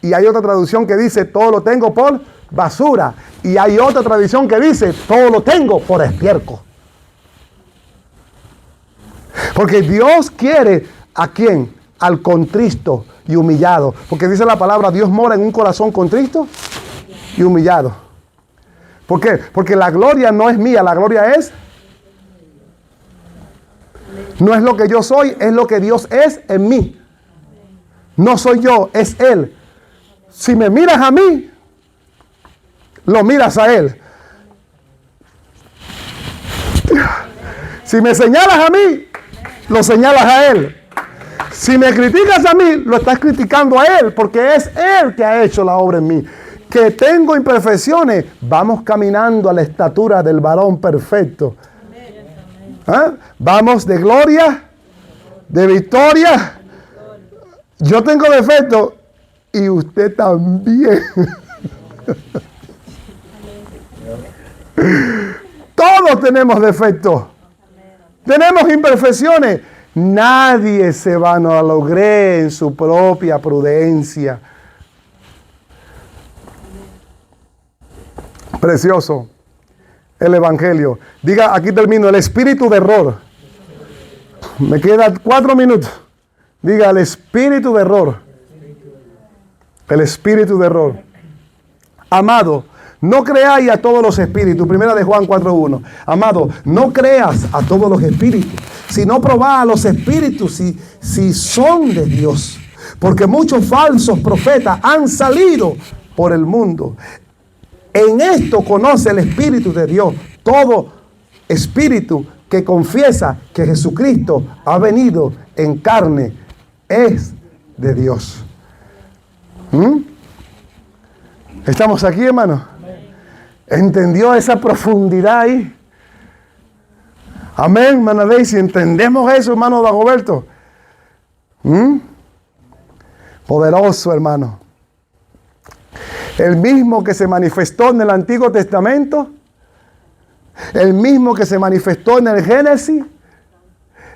Y hay otra traducción que dice, todo lo tengo por basura. Y hay otra tradición que dice, todo lo tengo por estiércol. Porque Dios quiere, ¿a quién? Al contristo y humillado. Porque dice la palabra, Dios mora en un corazón contristo y humillado. ¿Por qué? Porque la gloria no es mía, la gloria es... No es lo que yo soy, es lo que Dios es en mí. No soy yo, es Él. Si me miras a mí, lo miras a Él. Si me señalas a mí, lo señalas a Él. Si me criticas a mí, lo estás criticando a Él, porque es Él que ha hecho la obra en mí. Que tengo imperfecciones, vamos caminando a la estatura del varón perfecto. Vamos de gloria, de victoria. Yo tengo defectos y usted también. Todos tenemos defectos. Tenemos imperfecciones. Nadie se va a lograr en su propia prudencia. Precioso el evangelio. Diga, aquí termino, el espíritu de error. Me quedan 4 minutos. Diga, el espíritu de error. El espíritu de error. Amado, no creáis a todos los espíritus. Primera de Juan 4:1. Amado, no creas a todos los espíritus, sino probad a los espíritus si son de Dios. Porque muchos falsos profetas han salido por el mundo. En esto conoce el Espíritu de Dios. Todo espíritu que confiesa que Jesucristo ha venido en carne es de Dios. ¿Estamos aquí, hermano? ¿Entendió esa profundidad ahí? Amén, hermana Daisy. ¿Entendemos eso, hermano Dagoberto? Poderoso, hermano. El mismo que se manifestó en el Antiguo Testamento, el mismo que se manifestó en el Génesis,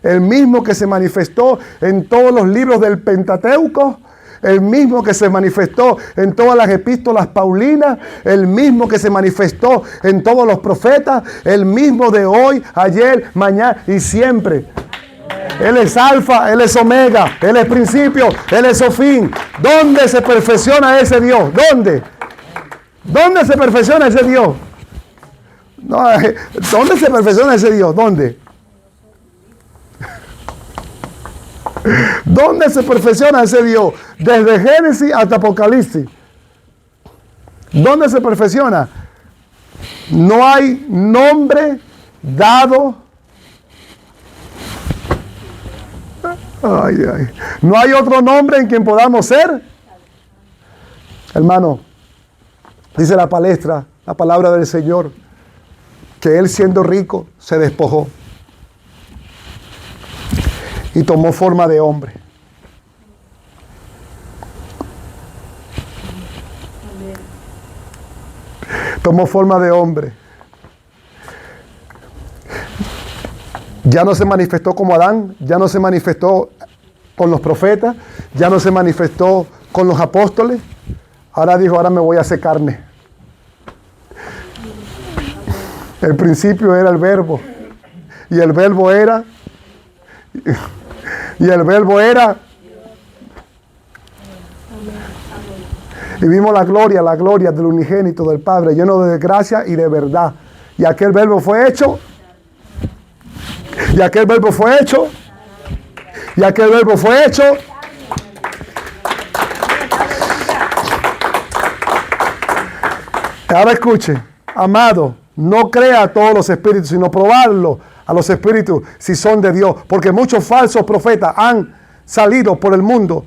el mismo que se manifestó en todos los libros del Pentateuco, el mismo que se manifestó en todas las epístolas paulinas, el mismo que se manifestó en todos los profetas, el mismo de hoy, ayer, mañana y siempre. Él es alfa, Él es omega, Él es principio, Él es fin. ¿Dónde se perfecciona ese Dios? ¿Dónde? ¿Dónde se perfecciona ese Dios? No, ¿dónde se perfecciona ese Dios? ¿Dónde? ¿Dónde se perfecciona ese Dios? Desde Génesis hasta Apocalipsis. ¿Dónde se perfecciona? No hay nombre dado. No hay otro nombre en quien podamos ser. Hermano, dice la palestra, la palabra del Señor, que Él siendo rico se despojó y tomó forma de hombre. Tomó forma de hombre. Ya no se manifestó como Adán, ya no se manifestó con los profetas, ya no se manifestó con los apóstoles. Ahora dijo, ahora me voy a hacer carne. El principio era el verbo. Y el verbo era... Y el verbo era... Y vimos la gloria del unigénito del Padre, lleno de gracia y de verdad. Y aquel verbo fue hecho... Y aquel verbo fue hecho. Y aquel verbo fue hecho. Ahora escuche, amado, no crea a todos los espíritus, sino probarlo a los espíritus si son de Dios. Porque muchos falsos profetas han salido por el mundo.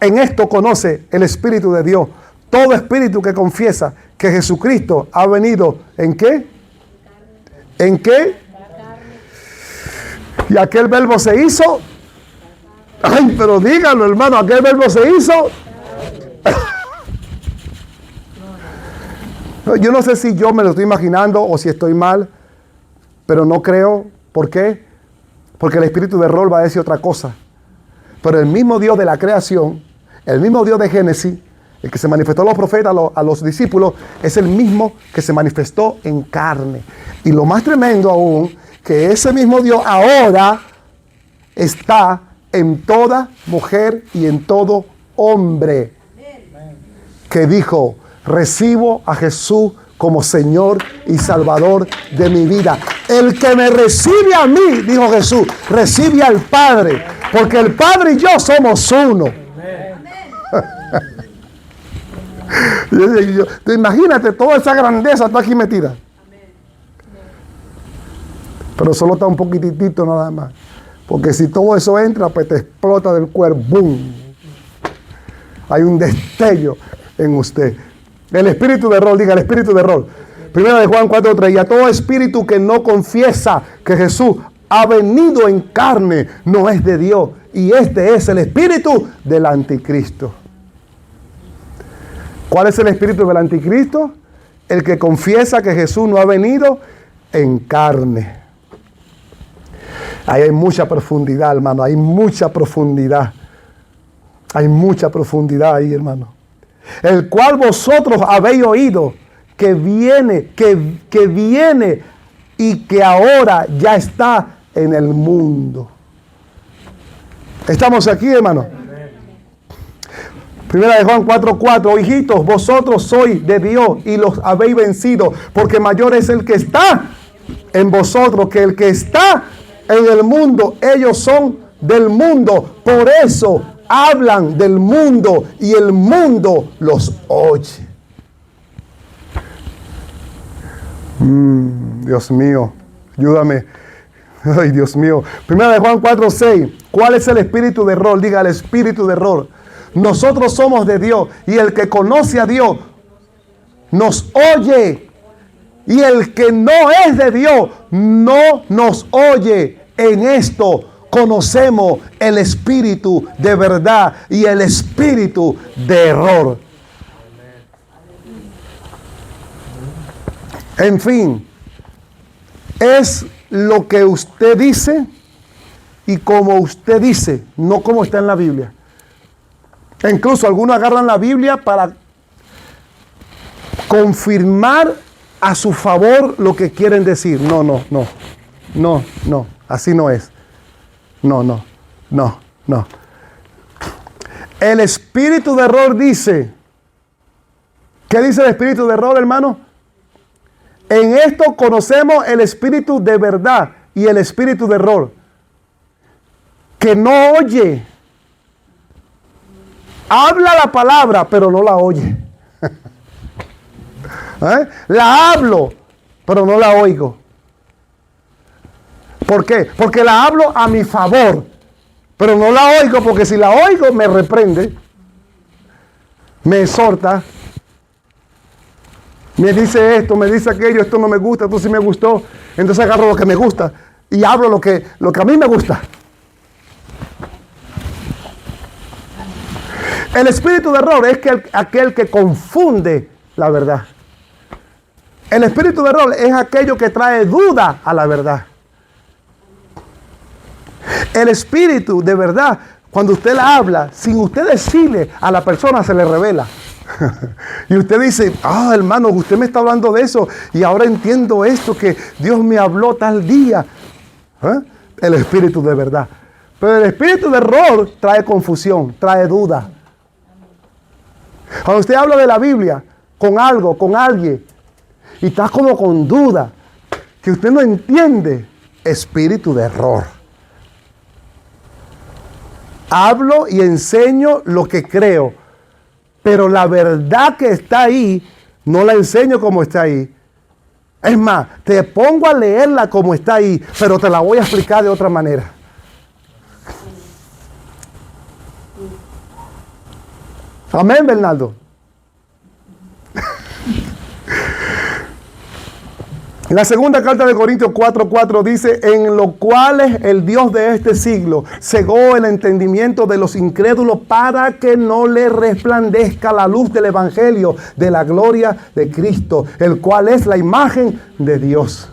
En esto conoce el Espíritu de Dios. Todo espíritu que confiesa que Jesucristo ha venido, ¿en qué? ¿En qué? Y aquel verbo se hizo. Ay, pero díganlo, hermano, aquel verbo se hizo. Yo no sé si yo me lo estoy imaginando o si estoy mal, pero no creo. ¿Por qué? Porque el espíritu de error va a decir otra cosa. Pero el mismo Dios de la creación, el mismo Dios de Génesis, el que se manifestó a los profetas, a los discípulos, es el mismo que se manifestó en carne. Y lo más tremendo aún, que ese mismo Dios ahora está en toda mujer y en todo hombre, que dijo, recibo a Jesús como Señor y Salvador de mi vida. El que me recibe a mí, dijo Jesús, recibe al Padre, porque el Padre y yo somos uno. Imagínate, toda esa grandeza está aquí metida. Pero solo está un poquitito nada más. Porque si todo eso entra, pues te explota del cuerpo. ¡Bum! Hay un destello en usted. El espíritu de error, diga el espíritu de error. Primera de Juan 4:3. Y a todo espíritu que no confiesa que Jesús ha venido en carne, no es de Dios. Y este es el espíritu del anticristo. ¿Cuál es el espíritu del anticristo? El que confiesa que Jesús no ha venido en carne. Ahí hay mucha profundidad, hermano. Hay mucha profundidad. Hay mucha profundidad ahí, hermano. El cual vosotros habéis oído que viene y que ahora ya está en el mundo. ¿Estamos aquí, hermano? Primera de Juan 4:4. Hijitos, vosotros sois de Dios y los habéis vencido, porque mayor es el que está en vosotros que el que está en el mundo. Ellos son del mundo, por eso hablan del mundo y el mundo los oye. Dios mío. Ayúdame. Ay, Dios mío. Primera de Juan 4:6. ¿Cuál es el espíritu de error? Diga, el espíritu de error. Nosotros somos de Dios y el que conoce a Dios nos oye. Y el que no es de Dios no nos oye. En esto conocemos el espíritu de verdad y el espíritu de error. En fin, es lo que usted dice y como usted dice, no como está en la Biblia. E incluso algunos agarran la Biblia para confirmar a su favor lo que quieren decir. No, así no es. No. El espíritu de error dice, ¿qué dice el espíritu de error, hermano? En esto conocemos el espíritu de verdad y el espíritu de error, que no oye. Habla la palabra, pero no la oye. La hablo, pero no la oigo. ¿Por qué? Porque la hablo a mi favor, pero no la oigo, porque si la oigo me reprende, me exhorta, me dice esto, me dice aquello, esto no me gusta, esto sí me gustó. Entonces agarro lo que me gusta y hablo lo que a mí me gusta. El espíritu de error es aquel que confunde la verdad. El espíritu de error es aquello que trae duda a la verdad. El espíritu de verdad, cuando usted la habla, sin usted decirle a la persona, se le revela. Y usted dice, hermano, usted me está hablando de eso y ahora entiendo esto que Dios me habló tal día. El espíritu de verdad. Pero el espíritu de error trae confusión, trae duda. Cuando usted habla de la Biblia con algo, con alguien, y está como con duda, que usted no entiende, espíritu de error. Hablo y enseño lo que creo, pero la verdad que está ahí, no la enseño como está ahí. Es más, te pongo a leerla como está ahí, pero te la voy a explicar de otra manera. Amén, Bernardo. La segunda carta de Corintios 4:4 dice, en lo cual el Dios de este siglo cegó el entendimiento de los incrédulos para que no le resplandezca la luz del evangelio de la gloria de Cristo, el cual es la imagen de Dios.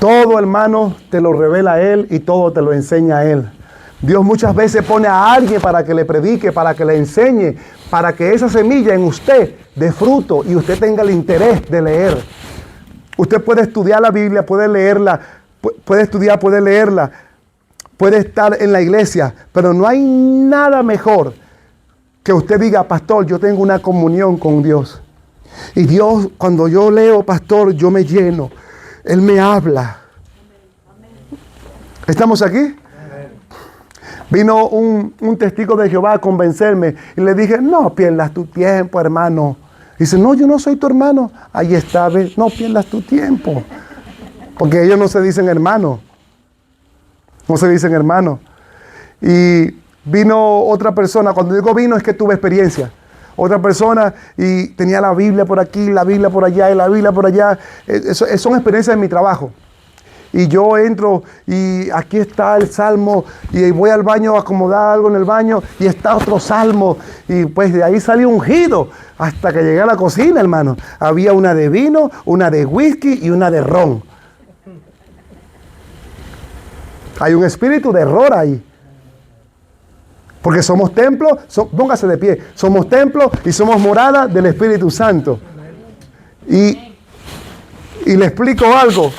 Todo, hermano, te lo revela Él y todo te lo enseña Él. Dios muchas veces pone a alguien para que le predique, para que le enseñe, para que esa semilla en usted dé fruto y usted tenga el interés de leer. Usted puede estudiar la Biblia, puede leerla, puede estudiar, puede leerla, puede estar en la iglesia, pero no hay nada mejor que usted diga, pastor, yo tengo una comunión con Dios. Y Dios, cuando yo leo, pastor, yo me lleno. Él me habla. ¿Estamos aquí? Vino un testigo de Jehová a convencerme y le dije, no pierdas tu tiempo, hermano. Dice, no, yo no soy tu hermano. Ahí está, ¿ves? No pierdas tu tiempo. Porque ellos no se dicen hermano. No se dicen hermano. Y vino otra persona. Cuando digo vino es que tuve experiencia. Otra persona y tenía la Biblia por aquí, la Biblia por allá y la Biblia por allá. Son experiencias de mi trabajo. Y yo entro y aquí está el salmo y voy al baño a acomodar algo en el baño y está otro salmo. Y pues de ahí salió ungido hasta que llegué a la cocina, hermano. Había una de vino, una de whisky y una de ron. Hay un espíritu de error ahí. Porque somos templos, póngase de pie, somos templos y somos morada del Espíritu Santo. Y le explico algo.